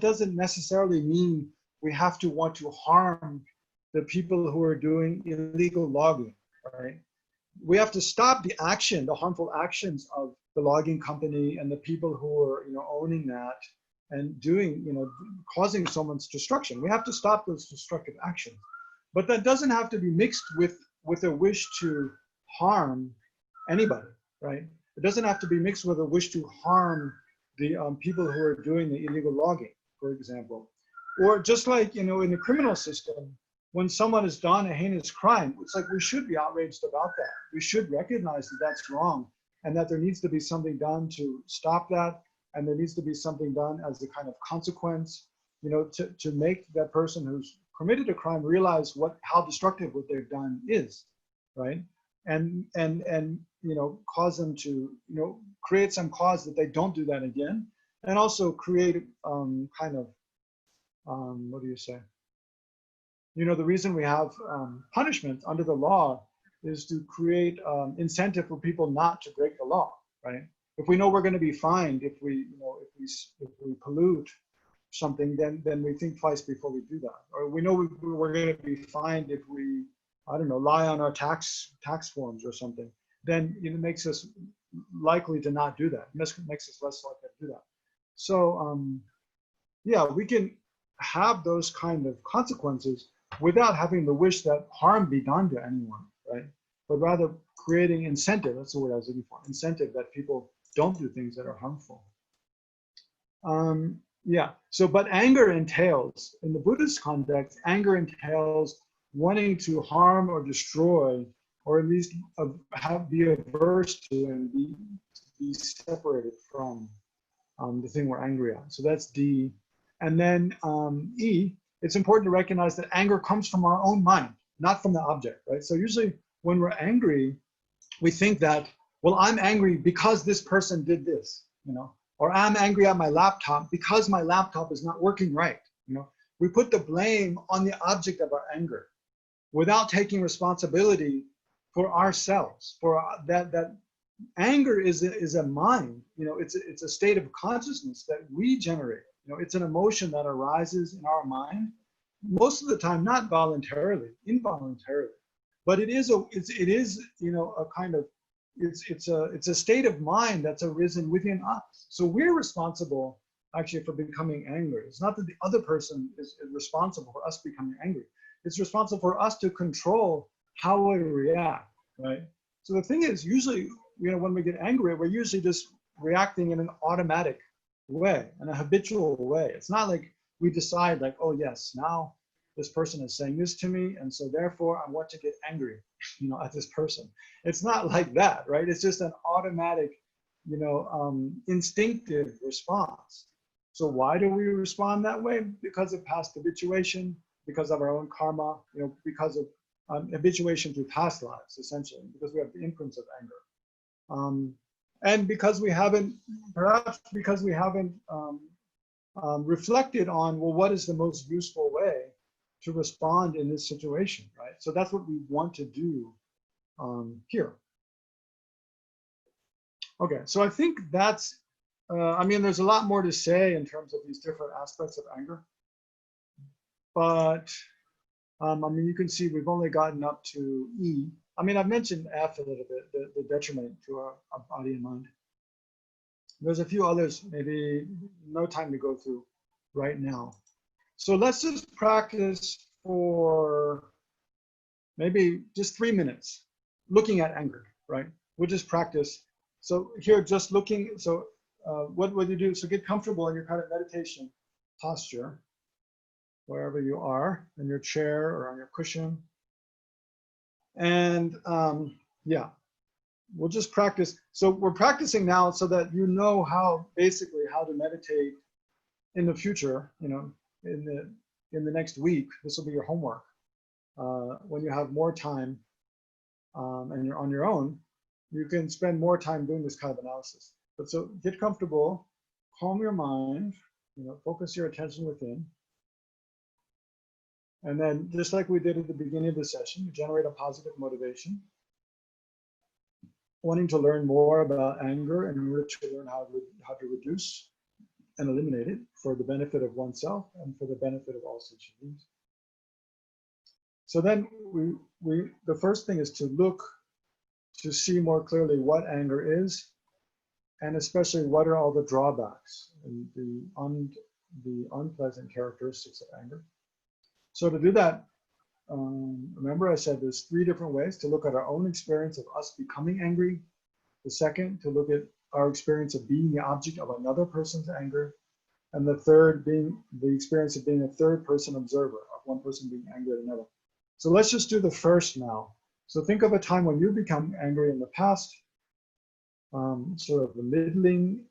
doesn't necessarily mean we have to want to harm the people who are doing illegal logging, right? We have to stop the harmful actions of the logging company and the people who are, owning that and doing, causing someone's destruction. We have to stop those destructive actions. But that doesn't have to be mixed with a wish to harm anybody, right? It doesn't have to be mixed with a wish to harm the people who are doing the illegal logging, for example. Or just like, in the criminal system, when someone has done a heinous crime, it's like we should be outraged about that. We should recognize that that's wrong, and that there needs to be something done to stop that, and there needs to be something done as a kind of consequence, to make that person who's committed a crime realize how destructive what they've done is, right? And cause them to create some cause that they don't do that again, and also create kind of what do you say? The reason we have punishment under the law is to create incentive for people not to break the law, right? If we know we're going to be fined if we pollute something, then we think twice before we do that. Or we know we're going to be fined if we, I don't know, lie on our tax forms or something. Then it makes us likely to not do that. It makes us less likely to do that. So yeah, we can have those kind of consequences without having the wish that harm be done to anyone, right? But rather creating incentive, that's the word I was looking for, incentive that people don't do things that are harmful. Yeah, so but anger entails, in the Buddhist context, anger entails wanting to harm or destroy, or at least be averse to and be separated from the thing we're angry at. So that's D. And then E, it's important to recognize that anger comes from our own mind, not from the object, right? So usually when we're angry, we think that, well, I'm angry because this person did this, or I'm angry at my laptop because my laptop is not working right. We put the blame on the object of our anger without taking responsibility for ourselves, for that anger is a mind, it's a state of consciousness that we generate. It's an emotion that arises in our mind, most of the time not voluntarily, involuntarily, but it is a kind of, it's a state of mind that's arisen within us. So we're responsible actually for becoming angry. It's not that the other person is responsible for us becoming angry. It's responsible for us to control how we react, right? So the thing is, usually, when we get angry, we're usually just reacting in an automatic way, in a habitual way. It's not like we decide like, oh yes, now this person is saying this to me, and so therefore I want to get angry, at this person. It's not like that, right? It's just an automatic, instinctive response So why do we respond that way? Because of past habituation, because of our own karma, because of habituation through past lives, essentially, because we have the imprints of anger. And because we haven't, perhaps because we haven't reflected on, well, what is the most useful way to respond in this situation, right? So that's what we want to do here. Okay, so I think that's, I mean, there's a lot more to say in terms of these different aspects of anger. But, I mean, you can see we've only gotten up to E. I mean, I've mentioned F a little bit, the detriment to our body and mind. There's a few others, maybe no time to go through right now. So let's just practice for maybe just 3 minutes looking at anger, right? We'll just practice. So here, just looking, so what would you do? So get comfortable in your kind of meditation posture, wherever you are, in your chair or on your cushion. And yeah, we'll just practice. So we're practicing now so that you know how, basically, how to meditate in the future, in the next week. This will be your homework. When you have more time and you're on your own, you can spend more time doing this kind of analysis. But so get comfortable, calm your mind, focus your attention within. And then just like we did at the beginning of the session, you generate a positive motivation, wanting to learn more about anger in order to learn how to reduce and eliminate it for the benefit of oneself and for the benefit of all sentient beings. So then the first thing is to look to see more clearly what anger is, and especially what are all the drawbacks and the unpleasant characteristics of anger. So to do that, remember I said there's 3 different ways to look at our own experience of us becoming angry. The second, to look at our experience of being the object of another person's anger. And the third being the experience of being a third person observer, of one person being angry at another. So let's just do the first now. So think of a time when you become angry in the past, sort of the middling,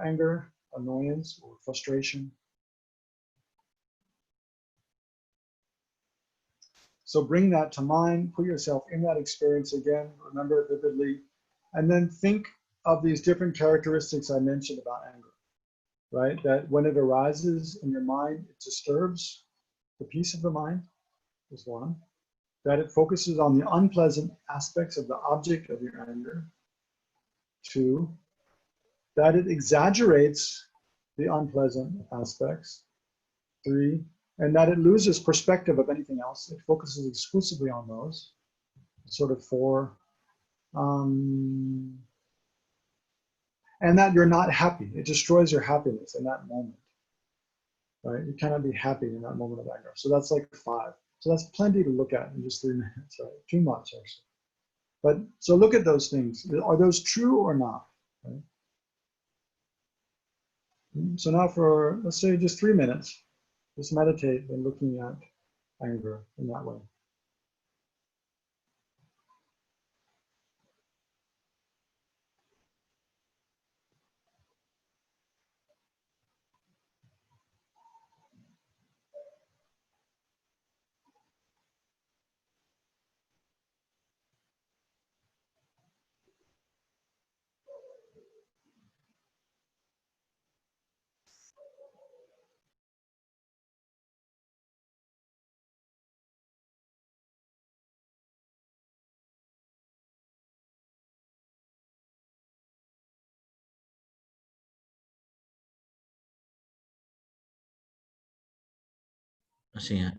anger, annoyance, or frustration. So bring that to mind, put yourself in that experience again, remember it vividly, and then think of these different characteristics I mentioned about anger, right? That when it arises in your mind, it disturbs the peace of the mind, is one. That it focuses on the unpleasant aspects of the object of your anger. 2, that it exaggerates the unpleasant aspects. 3, and that it loses perspective of anything else. It focuses exclusively on those. Sort of 4. And that you're not happy. It destroys your happiness in that moment. Right? You cannot be happy in that moment of anger. So that's like 5. So that's plenty to look at in just 3 minutes, right? Too much, actually. But so look at those things. Are those true or not? Right? So now for, let's say, just 3 minutes, just meditate when looking at anger in that way. Masih ya.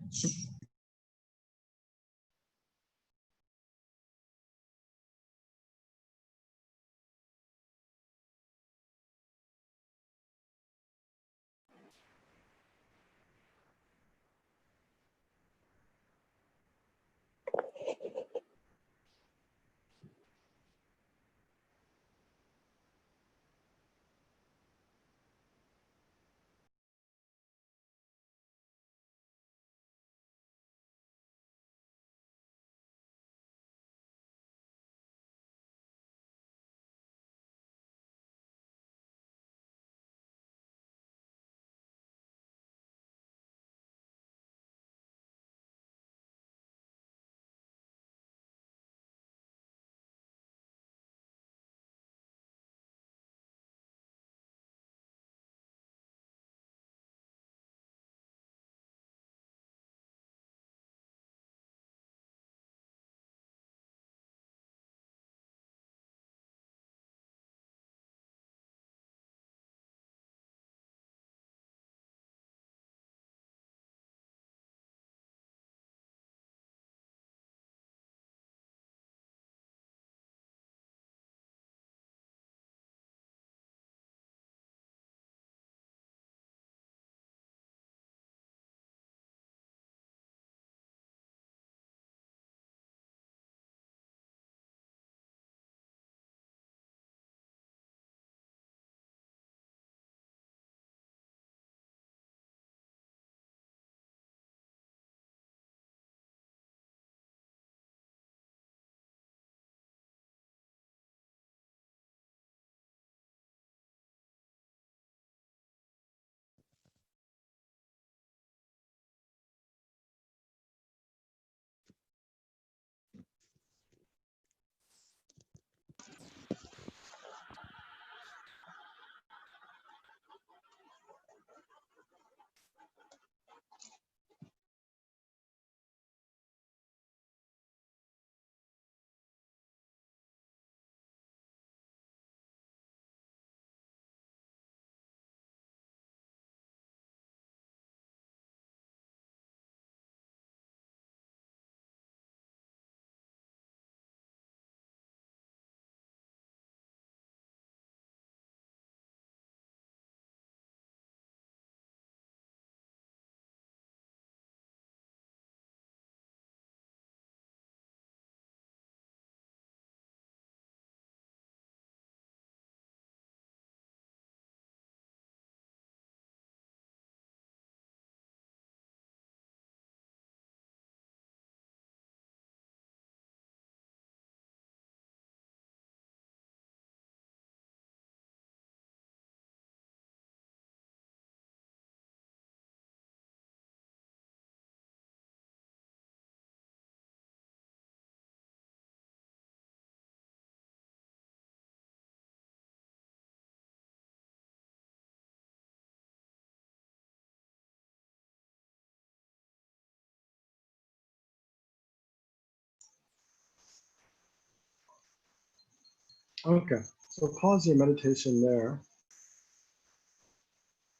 Okay, so pause your meditation there.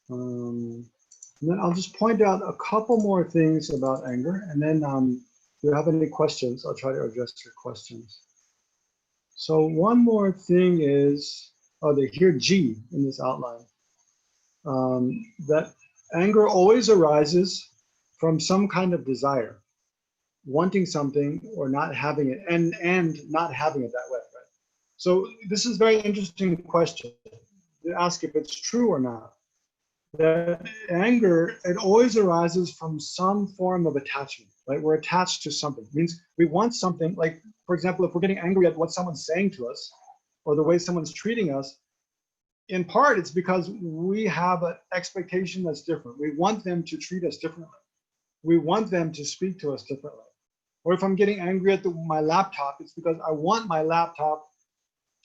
And then I'll just point out a couple more things about anger, and then if you have any questions, I'll try to address your questions. So one more thing is, oh, they hear G in this outline, that anger always arises from some kind of desire, wanting something or not having it, and not having it that way, right? So this is a very interesting question to ask if it's true or not. That anger, it always arises from some form of attachment, right? We're attached to something. It means we want something, like, for example, if we're getting angry at what someone's saying to us or the way someone's treating us, in part it's because we have an expectation that's different. We want them to treat us differently. We want them to speak to us differently. Or if I'm getting angry at my laptop, it's because I want my laptop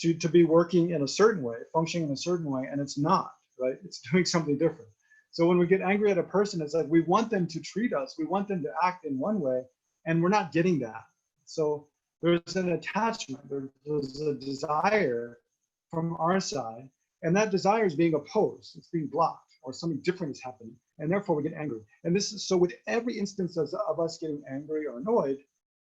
to be working in a certain way, functioning in a certain way, and it's not, right? It's doing something different. So when we get angry at a person, it's like we want them to treat us, we want them to act in one way, and we're not getting that. So there's an attachment, there's a desire from our side, and that desire is being opposed, it's being blocked, or something different is happening, and therefore we get angry. And this is, so with every instance of us getting angry or annoyed,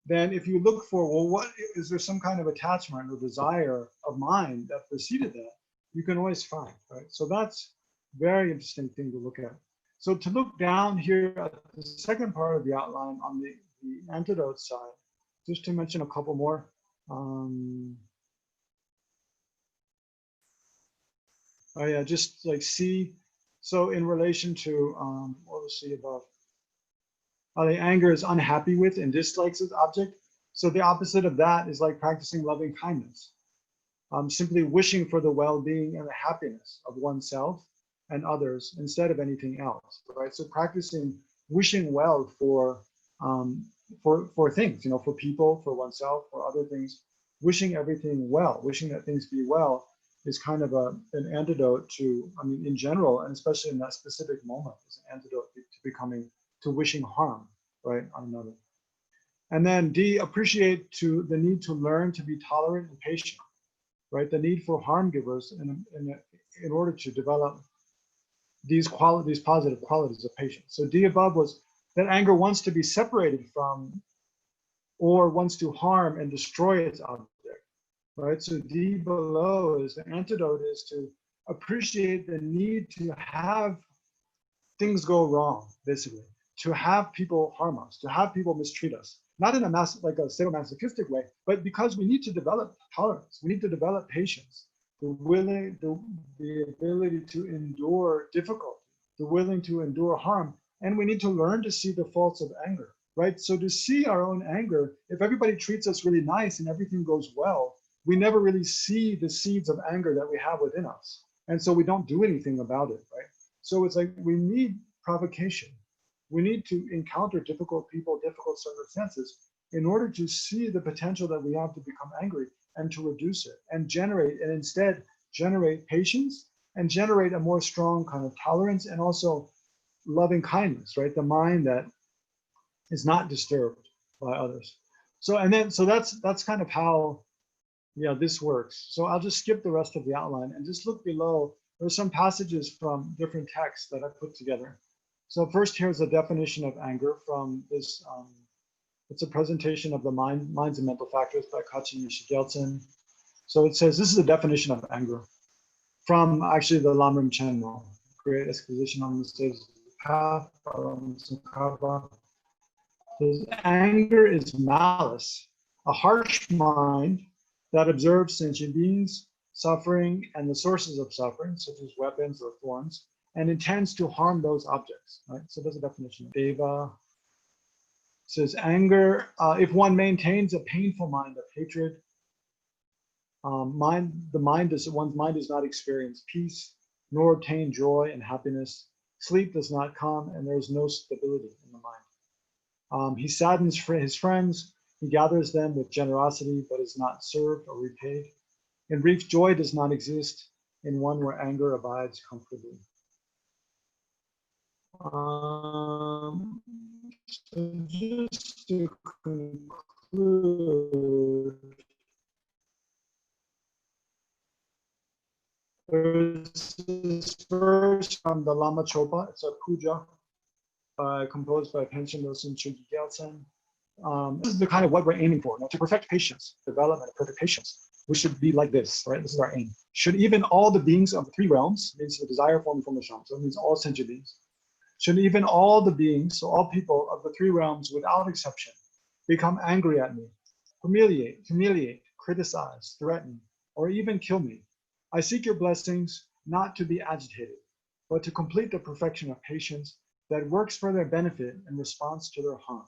then if you look for, well, what is there some kind of attachment or desire of mind that preceded that, you can always find, right? So that's very interesting thing to look at. So to look down here at the second part of the outline on the antidote side, just to mention a couple more. Oh yeah, just like see, so in relation to, what we'll see above, the anger is unhappy with and dislikes its object. So the opposite of that is like practicing loving kindness, simply wishing for the well-being and the happiness of oneself and others instead of anything else, right? So practicing wishing well for things, you know, for people, for oneself, for other things, wishing everything well, wishing that things be well is kind of an antidote to, I mean, in general, and especially in that specific moment, is an antidote to wishing harm, right, on another. And then D, appreciate the need to learn to be tolerant and patient, right? The need for harm givers in order to develop these positive qualities of patience. So D above was that anger wants to be separated from or wants to harm and destroy its object, right? So D below is the antidote is to appreciate the need to have things go wrong, basically, to have people harm us, to have people mistreat us, not in a like a sadomasochistic way, but because we need to develop tolerance, we need to develop patience, the ability to endure difficulty, the willing to endure harm, and we need to learn to see the faults of anger, right? So to see our own anger, if everybody treats us really nice and everything goes well, we never really see the seeds of anger that we have within us, and so we don't do anything about it, right? So it's like we need provocation. We need to encounter difficult people, difficult circumstances in order to see the potential that we have to become angry and to reduce it and instead generate patience and generate a more strong kind of tolerance and also loving kindness, right? The mind that is not disturbed by others. So, so that's kind of how, yeah, this works. So I'll just skip the rest of the outline and just look below. There's some passages from different texts that I put together. So first, here's a definition of anger from this. It's a presentation of the Minds and Mental Factors by Kachin Gelton. So it says, this is a definition of anger from actually the Lamrim Chenmo, Great Exposition on the Stages of the Path. Says, anger is malice, a harsh mind that observes sentient beings, suffering, and the sources of suffering, such as weapons or thorns, and intends to harm those objects, right? So there's a definition. Deva says anger, if one maintains a painful mind of hatred, one's mind does not experience peace, nor obtain joy and happiness. Sleep does not come, and there is no stability in the mind. He saddens his friends, he gathers them with generosity, but is not served or repaid. In brief, joy does not exist in one where anger abides comfortably. So just to conclude, so just to There's this verse from the Lama Chopa. It's a puja composed by Panchen Losum Chugi Gyaltsen. This is the kind of what we're aiming for, to perfect patience, development of perfect patience. We should be like this, right? This is our aim. Should even all the beings of the three realms, means the desire, form, and formation, so it means all sentient beings, should even all the beings, so all people of the three realms without exception, become angry at me, humiliate, criticize, threaten, or even kill me. I seek your blessings not to be agitated, but to complete the perfection of patience that works for their benefit in response to their harm.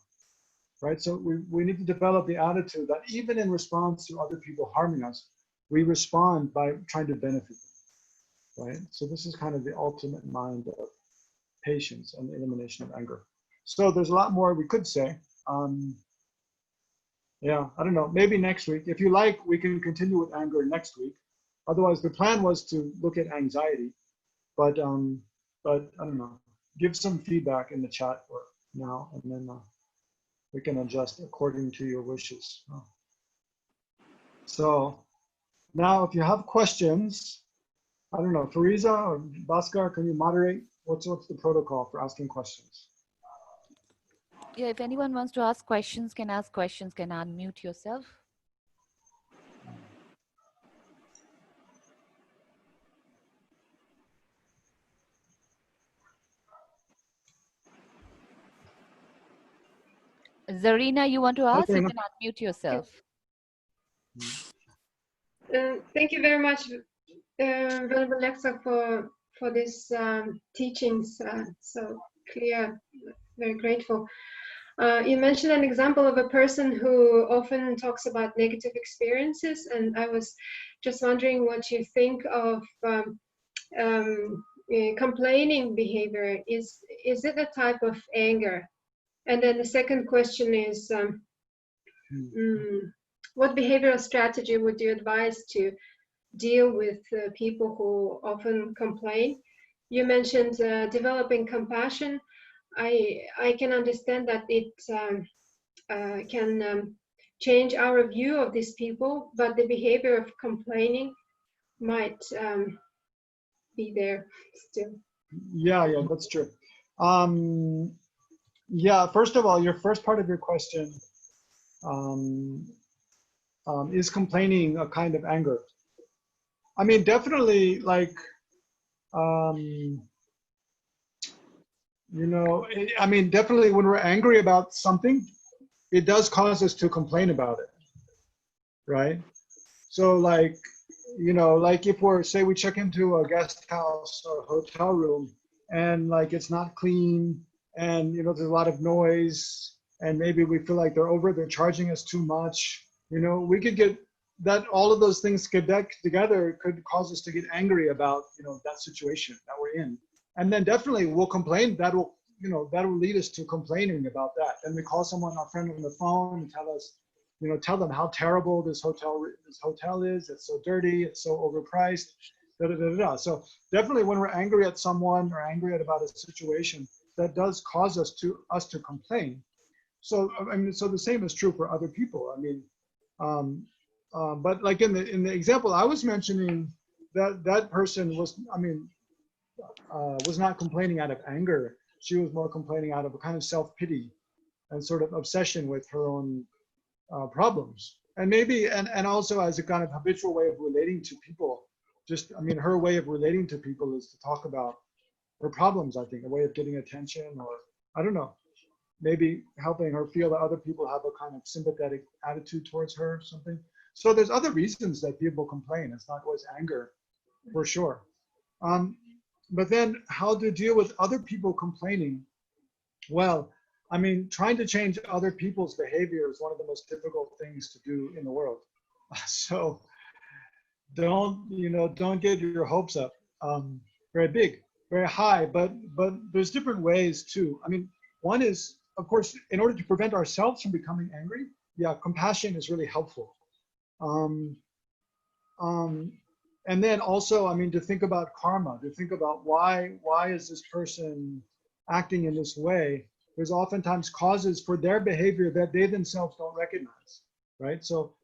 Right? So we need to develop the attitude that even in response to other people harming us, we respond by trying to benefit them. Right? So this is kind of the ultimate mind of patience and the elimination of anger. So there's a lot more we could say. Yeah, I don't know, maybe next week. If you like, we can continue with anger next week. Otherwise, the plan was to look at anxiety, but I don't know, give some feedback in the chat for now, and then we can adjust according to your wishes. So now if you have questions, I don't know, Fariza or Bhaskar, can you moderate? What's the protocol for asking questions? Yeah, if anyone wants to ask questions, can unmute yourself. Zarina, you want to ask? You can unmute yourself. Thank you very much, Venerable Legtsok, for this teachings. So clear, very grateful. You mentioned an example of a person who often talks about negative experiences, and I was just wondering what you think of complaining behavior. Is it a type of anger? And then the second question is, what behavioral strategy would you advise to deal with people who often complain? You mentioned developing compassion. I can understand that it can change our view of these people, but the behavior of complaining might be there still. Yeah, that's true. Yeah, first of all, your first part of your question, is complaining a kind of anger? I mean, definitely, like, I mean, definitely when we're angry about something, it does cause us to complain about it, right? So like, like if say we check into a guest house or hotel room and like it's not clean and, there's a lot of noise and maybe we feel like they're charging us too much, we could get that, all of those things together could cause us to get angry about, that situation that we're in. And then definitely we'll complain. That'll lead us to complaining about that. Then we call our friend on the phone and tell them how terrible this hotel is. It's so dirty. It's so overpriced. So definitely when we're angry at someone or angry about a situation, that does cause us to complain. So I mean, so the same is true for other people. I mean, but like in the example I was mentioning, that person was, was not complaining out of anger. She was more complaining out of a kind of self-pity and sort of obsession with her own problems. And maybe, and also as a kind of habitual way of relating to people. Just, I mean, her way of relating to people is to talk about her problems, I think, a way of getting attention, or I don't know, maybe helping her feel that other people have a kind of sympathetic attitude towards her or something. So there's other reasons that people complain. It's not always anger, for sure. But then how to deal with other people complaining? Well, I mean, trying to change other people's behavior is one of the most difficult things to do in the world. So don't get your hopes up very big, very high, but there's different ways too. I mean, one is, of course, in order to prevent ourselves from becoming angry, yeah, compassion is really helpful. And then also, I mean, to think about karma, to think about why is this person acting in this way? There's oftentimes causes for their behavior that they themselves don't recognize, right? So,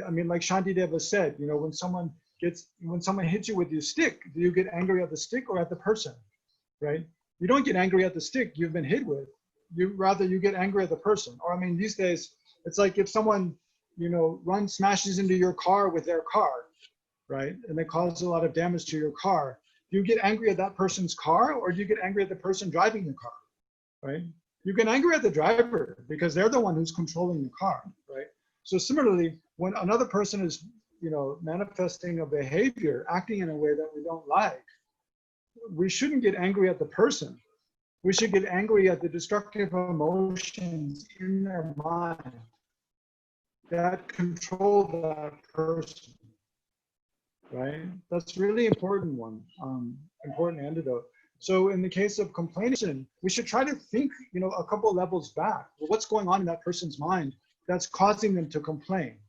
I mean, like Shantideva said, when someone when someone hits you with your stick, do you get angry at the stick or at the person, right? You don't get angry at the stick you've been hit with. You get angry at the person. Or I mean, these days, it's like if someone, smashes into your car with their car, right? And they cause a lot of damage to your car. Do you get angry at that person's car, or do you get angry at the person driving the car, right? You get angry at the driver because they're the one who's controlling the car, right? So similarly, when another person is, manifesting a behavior, acting in a way that we don't like, we shouldn't get angry at the person. We should get angry at the destructive emotions in their mind that control that person, right? That's really important one, important antidote. So in the case of complaination, we should try to think, a couple levels back. Well, what's going on in that person's mind that's causing them to complain?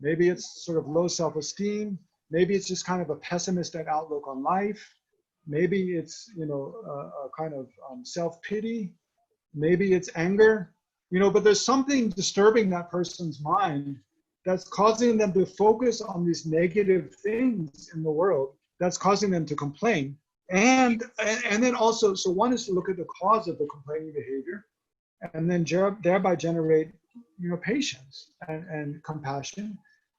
Maybe it's sort of low self-esteem. Maybe it's just kind of a pessimistic outlook on life. Maybe it's, a kind of self-pity. Maybe it's anger, but there's something disturbing that person's mind that's causing them to focus on these negative things in the world that's causing them to complain. And then also, so one is to look at the cause of the complaining behavior and then thereby generate, patience and compassion.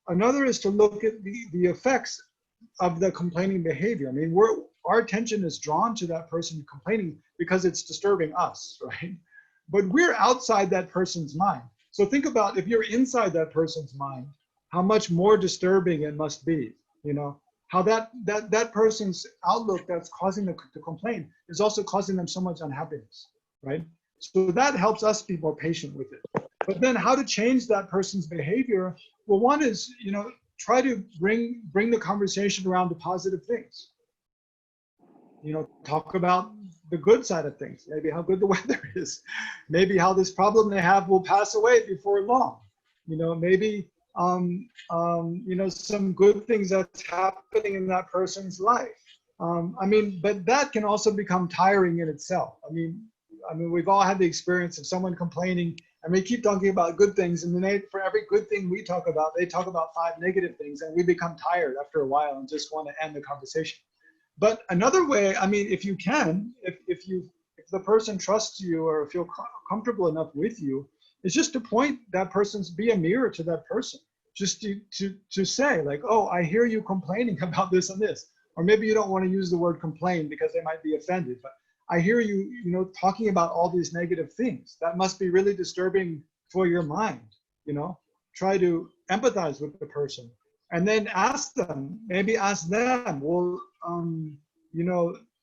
Another is to look at the effects of the complaining behavior. I mean, our attention is drawn to that person complaining because it's disturbing us, right? But we're outside that person's mind. So think about if you're inside that person's mind, how much more disturbing it must be, how that person's outlook that's causing them to complain is also causing them so much unhappiness, right? So that helps us be more patient with it. But then how to change that person's behavior? Well, one is, try to bring the conversation around the positive things. Talk about the good side of things, maybe how good the weather is, maybe how this problem they have will pass away before long, maybe, some good things that's happening in that person's life. But that can also become tiring in itself. I mean, we've all had the experience of someone complaining and we keep talking about good things, and then for every good thing we talk about, they talk about 5 negative things, and we become tired after a while and just want to end the conversation. But another way, if you can, if the person trusts you or feel comfortable enough with you, is just to point that person's, be a mirror to that person. Just to say like, oh, I hear you complaining about this and this. Or maybe you don't want to use the word complain because they might be offended, but I hear you, talking about all these negative things. That must be really disturbing for your mind, Try to empathize with the person. And then ask them, well,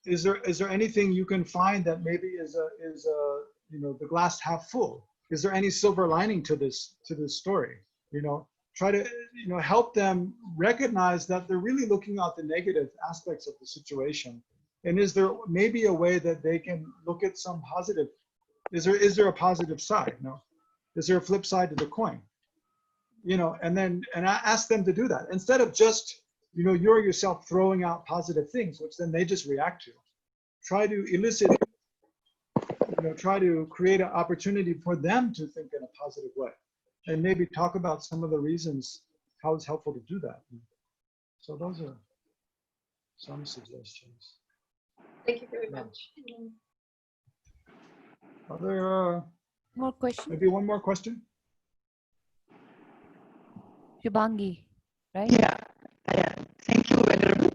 is there anything you can find that maybe is the glass half full? Is there any silver lining to this story? Try to help them recognize that they're really looking at the negative aspects of the situation. And is there maybe a way that they can look at some positive? Is there a positive side? No. Is there a flip side to the coin? And I ask them to do that instead of just, you're yourself throwing out positive things, which then they just react to. Try to elicit, try to create an opportunity for them to think in a positive way, and maybe talk about some of the reasons how it's helpful to do that. So those are some suggestions. Thank you very much. Are there More questions? maybe one more question? Shubhangi, right? Yeah. Thank you, Venerable.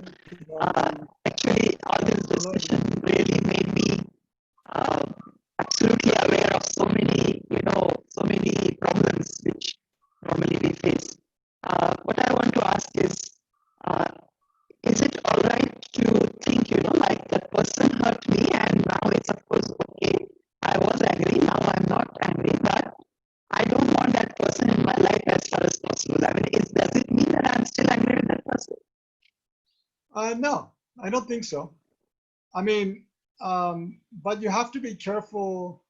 Actually, all this discussion really made me absolutely aware of so many problems which normally we face. What I want to ask is it all right to think, like that person hurt me and now it's of course okay. I was angry, now I'm not angry, but I don't want that person in my life as far as possible. Does it mean that I'm still angry with that person? No, I don't think so. But you have to be careful.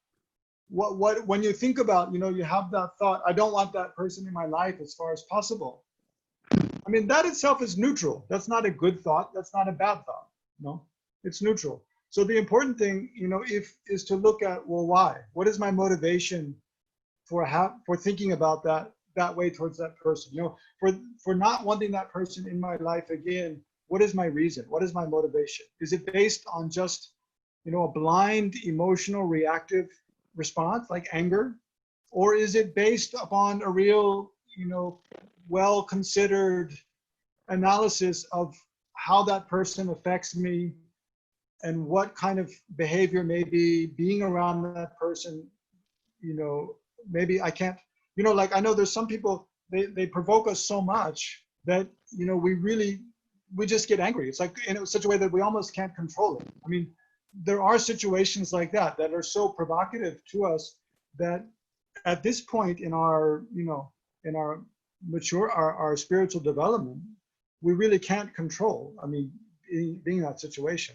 When you think about, you have that thought, I don't want that person in my life as far as possible. That itself is neutral. That's not a good thought. That's not a bad thought. No, it's neutral. So the important thing, is to look at, well, why? What is my motivation for thinking about that that way towards that person. You know, for not wanting that person in my life again, what is my reason? What is my motivation? Is it based on just, you know, a blind emotional reactive response like anger? Or is it based upon a real, you know, well-considered analysis of how that person affects me and what kind of behavior maybe being around that person, you know, maybe I can't, you know, like I know there's some people, they provoke us so much that, you know, we just get angry. It's like in such a way that we almost can't control it. I mean, there are situations like that are so provocative to us that at this point in our, you know, in our our spiritual development, we really can't control. I mean, being in that situation.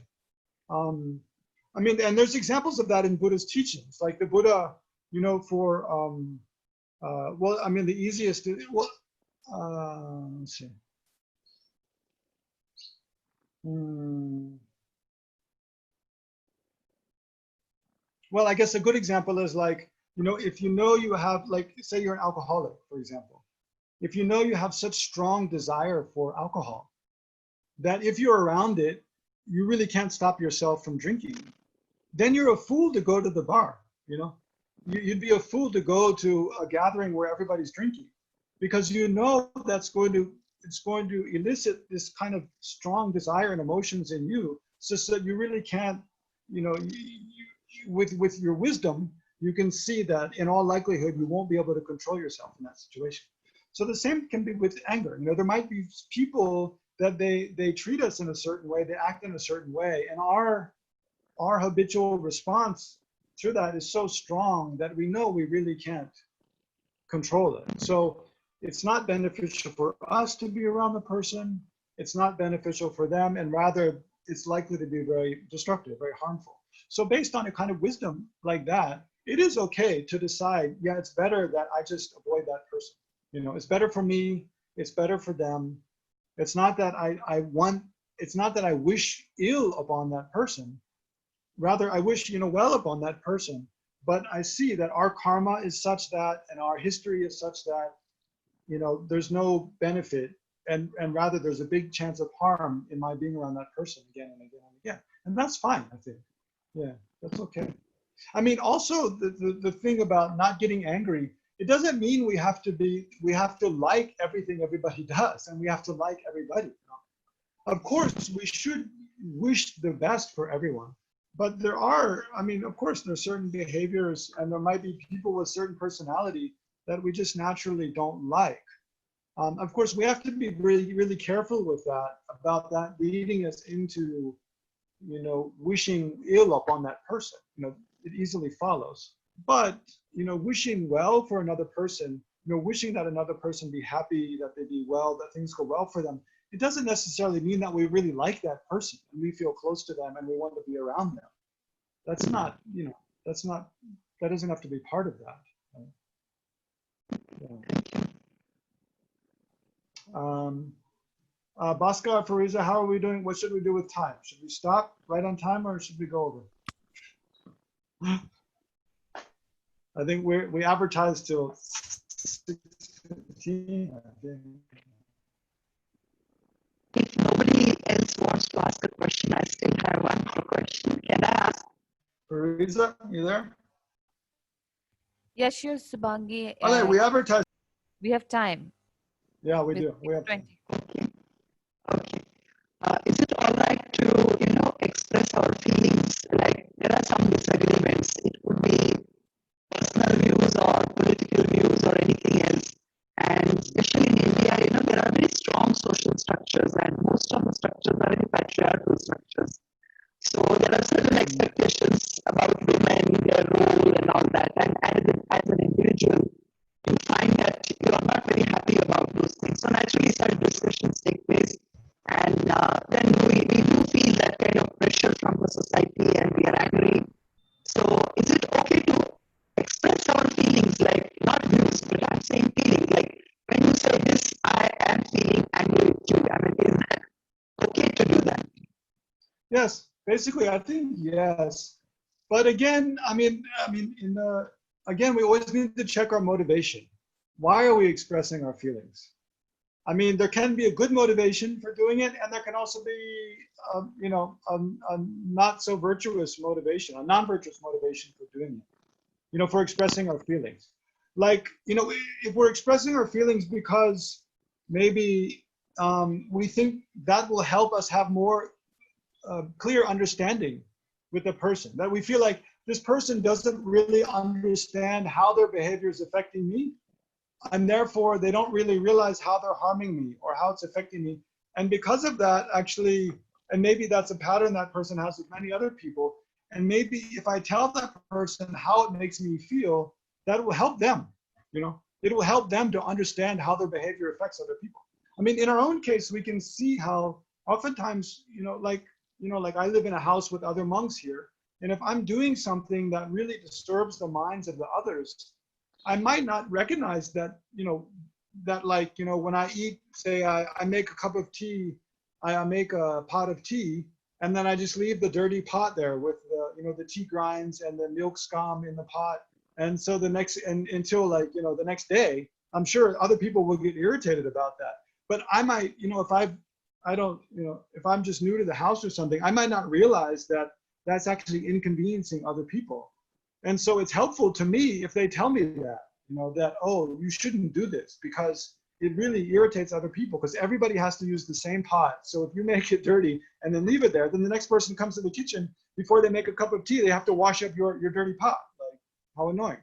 I mean, and there's examples of that in Buddha's teachings, like the Buddha, you know, for, well, I mean, the easiest, well, let's see. Well, I guess a good example is like, you know, if you know you have, like, say you're an alcoholic, for example, if you know you have such strong desire for alcohol, that if you're around it, you really can't stop yourself from drinking, then you're a fool to go to the bar, you know? You'd be a fool to go to a gathering where everybody's drinking, because you know that's it's going to elicit this kind of strong desire and emotions in you, so that you really can't, you know, with your wisdom, you can see that in all likelihood, you won't be able to control yourself in that situation. So the same can be with anger. You know, there might be people that they treat us in a certain way, they act in a certain way, and our habitual response to that is so strong that we know we really can't control it. So it's not beneficial for us to be around the person, it's not beneficial for them, and rather it's likely to be very destructive, very harmful. So based on a kind of wisdom like that, it is okay to decide, yeah, it's better that I just avoid that person. You know, it's better for me, it's better for them. It's not that it's not that I wish ill upon that person. Rather, I wish, you know, well upon that person. But I see that our karma is such that, and our history is such that, you know, there's no benefit, and rather there's a big chance of harm in my being around that person again and again and again. And that's fine, I think. Yeah, that's okay. I mean, also the thing about not getting angry, it doesn't mean we have to like everything everybody does, and we have to like everybody. You know? Of course, we should wish the best for everyone. But there are, I mean, of course, there are certain behaviors, and there might be people with certain personality that we just naturally don't like. Of course, we have to be really, really careful with that, about that leading us into, you know, wishing ill upon that person. You know, it easily follows. But, you know, wishing well for another person, you know, wishing that another person be happy, that they be well, that things go well for them, it doesn't necessarily mean that we really like that person and we feel close to them and we want to be around them. That's not, you know, that doesn't have to be part of that. Yeah. Bhaskar, Fariza, how are we doing? What should we do with time? Should we stop right on time or should we go over? I think we advertised till 6:15. I think. If nobody else wants to ask a question, I still have one more question. Can I ask? Fariza, you there? Yes, sure, Subhangi. Okay, we advertised. We have time. Yeah, we do. We have 20. Okay. Okay. Is it all right to, you know, express our feelings? Like there are some disagreements. It could be personal views or political views or anything else. And especially in India, you know, there are very strong social structures, and most of the structures are very patriarchal structures. So there are certain expectations about women, their role and all that. And as an individual, you find that you are not very happy about those things. So naturally such discussions take place. And then we do feel that kind of pressure from the society and we are angry. So is it okay to express our feelings, like not views, but I'm saying feelings, like when you say this, I am feeling angry with you. I mean, is that okay to do that? Yes, basically, I think yes. But again, I mean, again, we always need to check our motivation. why are we expressing our feelings? I mean, there can be a good motivation for doing it, and there can also be, you know, a not so virtuous motivation, a non-virtuous motivation for doing it, you know, for expressing our feelings. Like, you know, if we're expressing our feelings because maybe we think that will help us have more clear understanding with the person, that we feel like this person doesn't really understand how their behavior is affecting me, and therefore they don't really realize how they're harming me or how it's affecting me. And because of that, actually, and maybe that's a pattern that person has with many other people, and maybe if I tell that person how it makes me feel, that will help them, you know, it will help them to understand how their behavior affects other people. I mean, in our own case, we can see how oftentimes, you know, like I live in a house with other monks here, and if I'm doing something that really disturbs the minds of the others, I might not recognize that, you know, that, like, you know, when I eat, say I make a cup of tea, I make a pot of tea, and then I just leave the dirty pot there with the, you know, the tea grinds and the milk scum in the pot. And so the next, and until, like, you know, the next day, I'm sure other people will get irritated about that. But I might, you know, if I don't, you know, if I'm just new to the house or something, I might not realize that that's actually inconveniencing other people. And so it's helpful to me if they tell me that, you know, that, oh, you shouldn't do this because it really irritates other people, because everybody has to use the same pot. So if you make it dirty and then leave it there, then the next person comes to the kitchen, before they make a cup of tea, they have to wash up your dirty pot. Like, how annoying.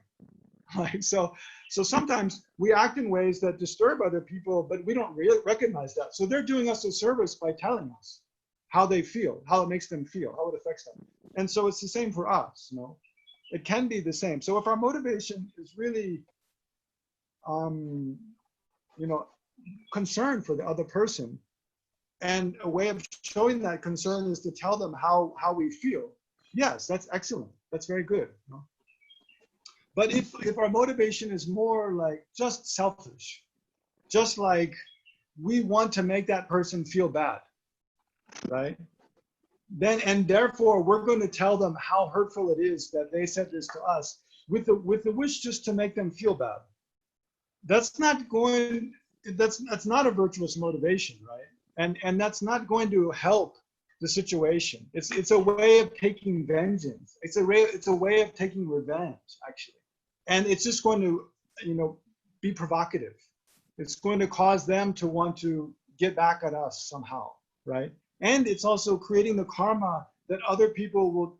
Like, so sometimes we act in ways that disturb other people, but we don't really recognize that. So they're doing us a service by telling us how they feel, how it makes them feel, how it affects them. And so it's the same for us, you know. It can be the same. So if our motivation is really, you know, concern for the other person, and a way of showing that concern is to tell them how we feel, yes, that's excellent. That's very good. You know? But if our motivation is more like just selfish, just like we want to make that person feel bad, right? Then, and therefore we're going to tell them how hurtful it is that they said this to us, with the wish just to make them feel bad. That's not going, that's not a virtuous motivation, right? And that's not going to help the situation. It's a way of taking vengeance. It's a way of taking revenge, actually. And it's just going to, you know, be provocative. It's going to cause them to want to get back at us somehow, right? And it's also creating the karma that other people will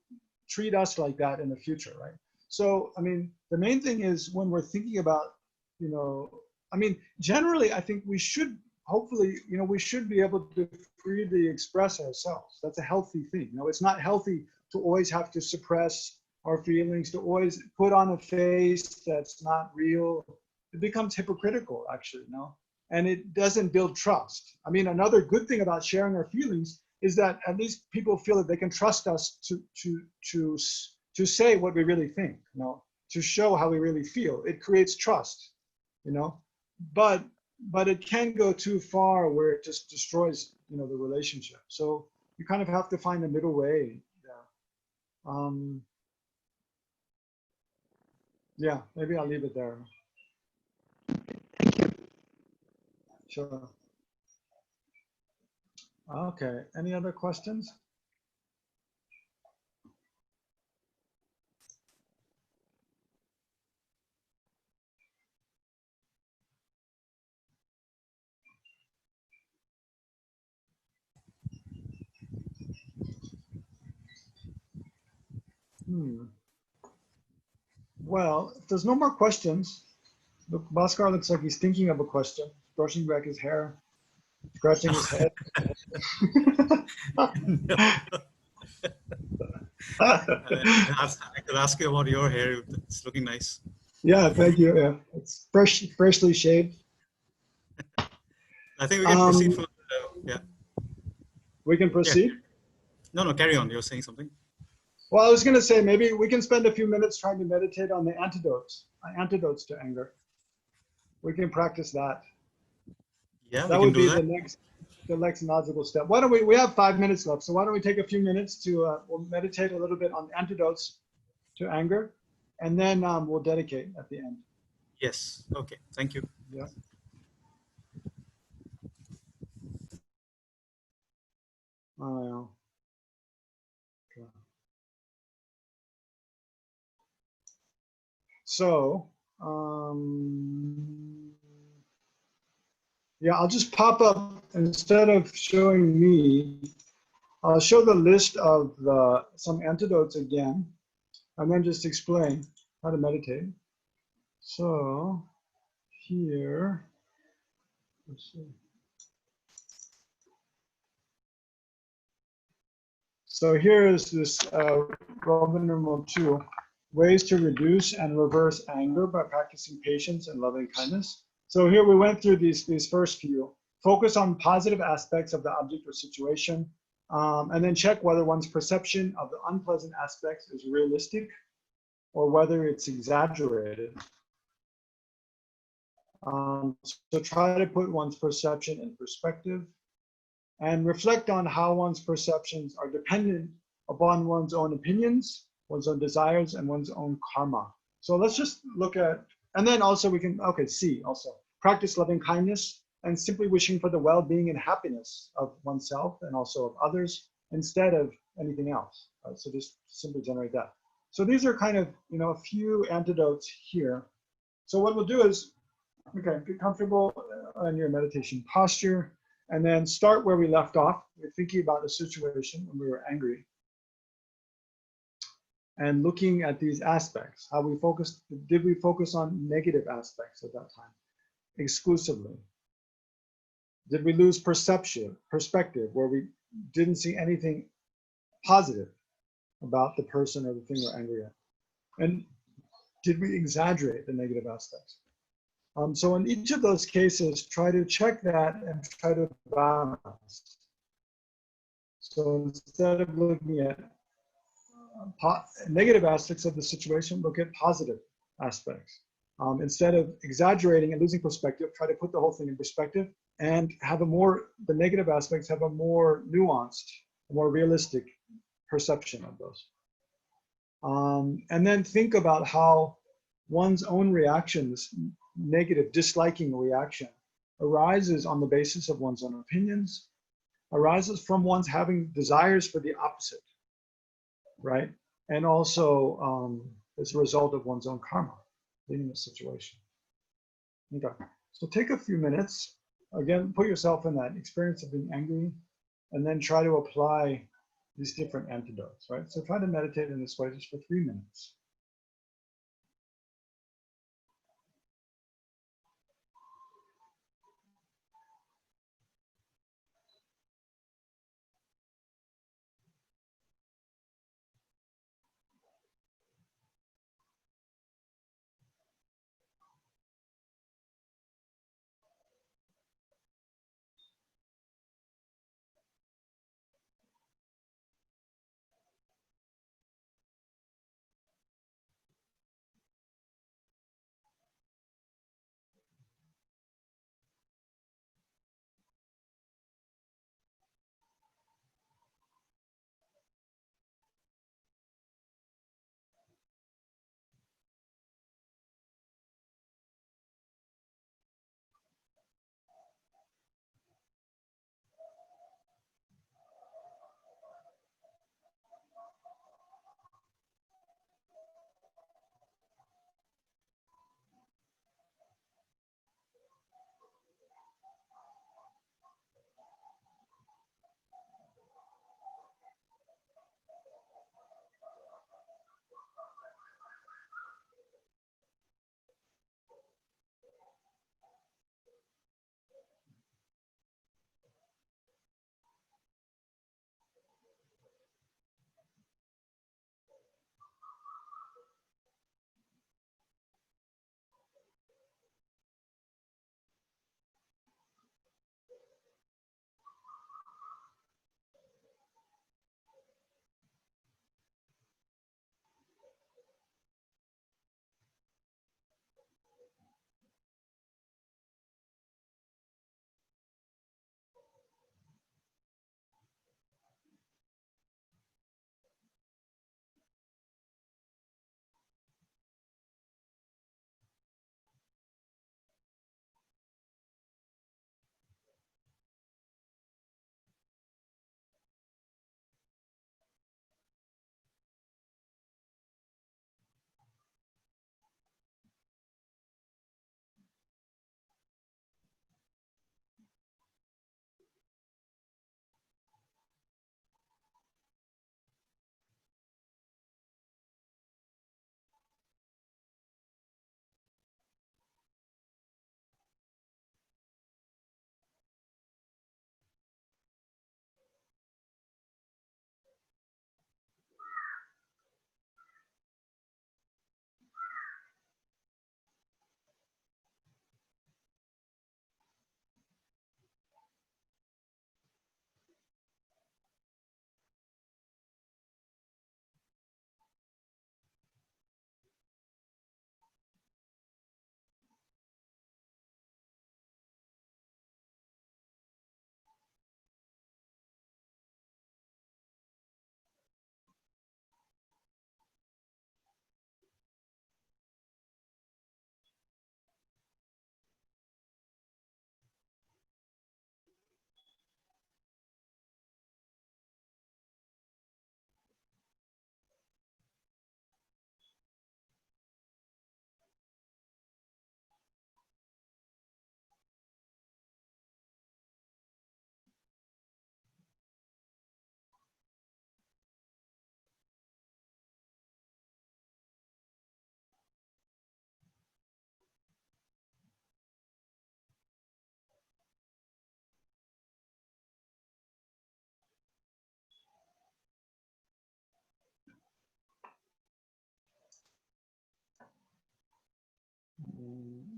treat us like that in the future, right? So, I mean, the main thing is when we're thinking about, you know, I mean, generally, I think we should, hopefully, you know, we should be able to freely express ourselves. That's a healthy thing. You know, it's not healthy to always have to suppress our feelings, to always put on a face that's not real. It becomes hypocritical, actually, you know, and it doesn't build trust. I mean, another good thing about sharing our feelings is that at least people feel that they can trust us to say what we really think, you know, to show how we really feel. It creates trust, you know, but it can go too far where it just destroys, you know, the relationship. So you kind of have to find a middle way there. Yeah, maybe I'll leave it there. Thank you. Sure. Okay, any other questions? Well, if there's no more questions, look, Bhaskar looks like he's thinking of a question, brushing back his hair, scratching his head. I could ask you about your hair. It's looking nice. Yeah, thank you. Yeah, it's freshly shaved. I think we can proceed further. Yeah. We can proceed? Yeah. No, carry on. You're saying something. Well, I was going to say maybe we can spend a few minutes trying to meditate on the antidotes to anger. We can practice that. Yeah, that would be the next logical step. Why don't we have 5 minutes left, so why don't we take a few minutes to we'll meditate a little bit on antidotes to anger, and then we'll dedicate at the end. Yes. Okay. Thank you. Yeah. Okay. So, yeah, I'll just pop up instead of showing me. I'll show the list of some antidotes again, and then just explain how to meditate. So here, let's see. So here is this Roman numeral 2, ways to reduce and reverse anger by practicing patience and loving kindness. So here we went through these first few. Focus on positive aspects of the object or situation, and then check whether one's perception of the unpleasant aspects is realistic or whether it's exaggerated. So try to put one's perception in perspective and reflect on how one's perceptions are dependent upon one's own opinions, one's own desires, and one's own karma. So let's just look at, and then also we can, okay, C also. Practice loving kindness and simply wishing for the well-being and happiness of oneself and also of others instead of anything else. Right? So just simply generate that. So these are kind of, a few antidotes here. So what we'll do is, okay, get comfortable in your meditation posture, and then start where we left off. We're thinking about the situation when we were angry, and looking at these aspects. How we focused? Did we focus on negative aspects at that time exclusively? Did we lose perspective, where we didn't see anything positive about the person or the thing we're angry at? And did we exaggerate the negative aspects? So in each of those cases, try to check that and try to balance. So instead of looking at negative aspects of the situation, look at positive aspects. Instead of exaggerating and losing perspective, try to put the whole thing in perspective and have the negative aspects have a more nuanced, more realistic perception of those. And then think about how one's own reactions, negative, disliking reaction, arises on the basis of one's own opinions, arises from one's having desires for the opposite, right? And also as a result of one's own karma in the situation. Okay, so take a few minutes, again, put yourself in that experience of being angry, and then try to apply these different antidotes, right? So try to meditate in this way just for 3 minutes.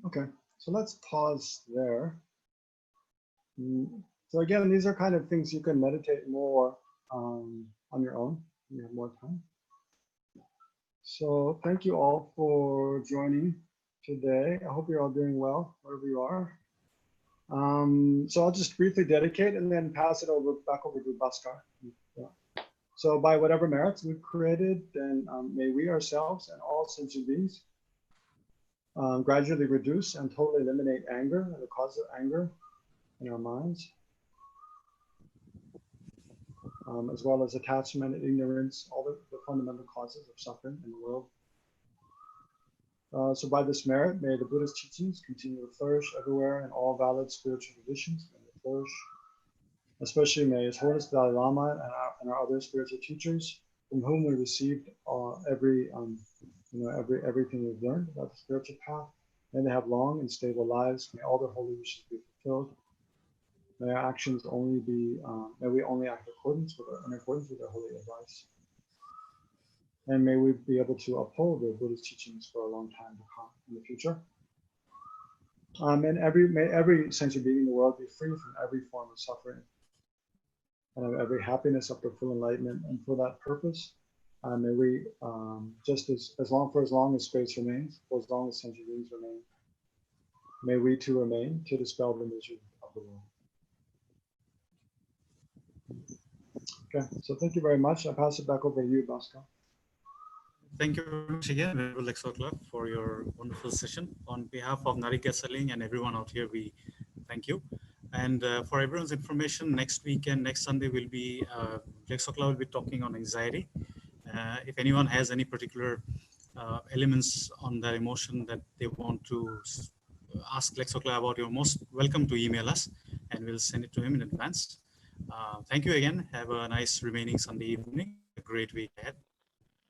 Okay, so let's pause there. So again, these are kind of things you can meditate more on your own when you have more time. So thank you all for joining today. I hope you're all doing well, wherever you are. So I'll just briefly dedicate and then pass it back over to Bhaskar. Yeah. So by whatever merits we've created, then may we ourselves and all sentient beings gradually reduce and totally eliminate anger, the cause of anger in our minds, as well as attachment and ignorance, all the fundamental causes of suffering in the world. So by this merit, may the Buddha's teachings continue to flourish everywhere, and all valid spiritual traditions may they flourish. Especially may His Holiness Dalai Lama and our other spiritual teachers, from whom we received everything we've learned about the spiritual path. May they have long and stable lives. May all their holy wishes be fulfilled. May our actions only be, may we only act in accordance with their holy advice. And may we be able to uphold the Buddha's teachings for a long time to come in the future. And may every sentient being in the world be free from every form of suffering and of every happiness up to full enlightenment. And for that purpose, may we, just as long as space remains, for as long as sentient beings remain, may we too remain to dispel the misery of the world. Okay, so thank you very much. I'll pass it back over to you, Bhaskar. Thank you very much again, Venerable Legtsok, for your wonderful session. On behalf of Narika Saling and everyone out here, we thank you. And for everyone's information, next weekend, next Sunday, will be Legtsok will be talking on anxiety. If anyone has any particular elements on their emotion that they want to ask Legtsok about, you're most welcome to email us, and we'll send it to him in advance. Thank you again. Have a nice remaining Sunday evening. A great week ahead.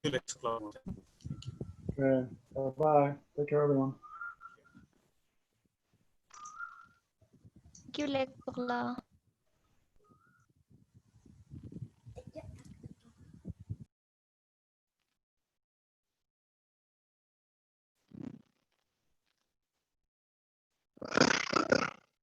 Thank you. Okay, bye-bye. Take care, everyone. Thank you, Legtsok.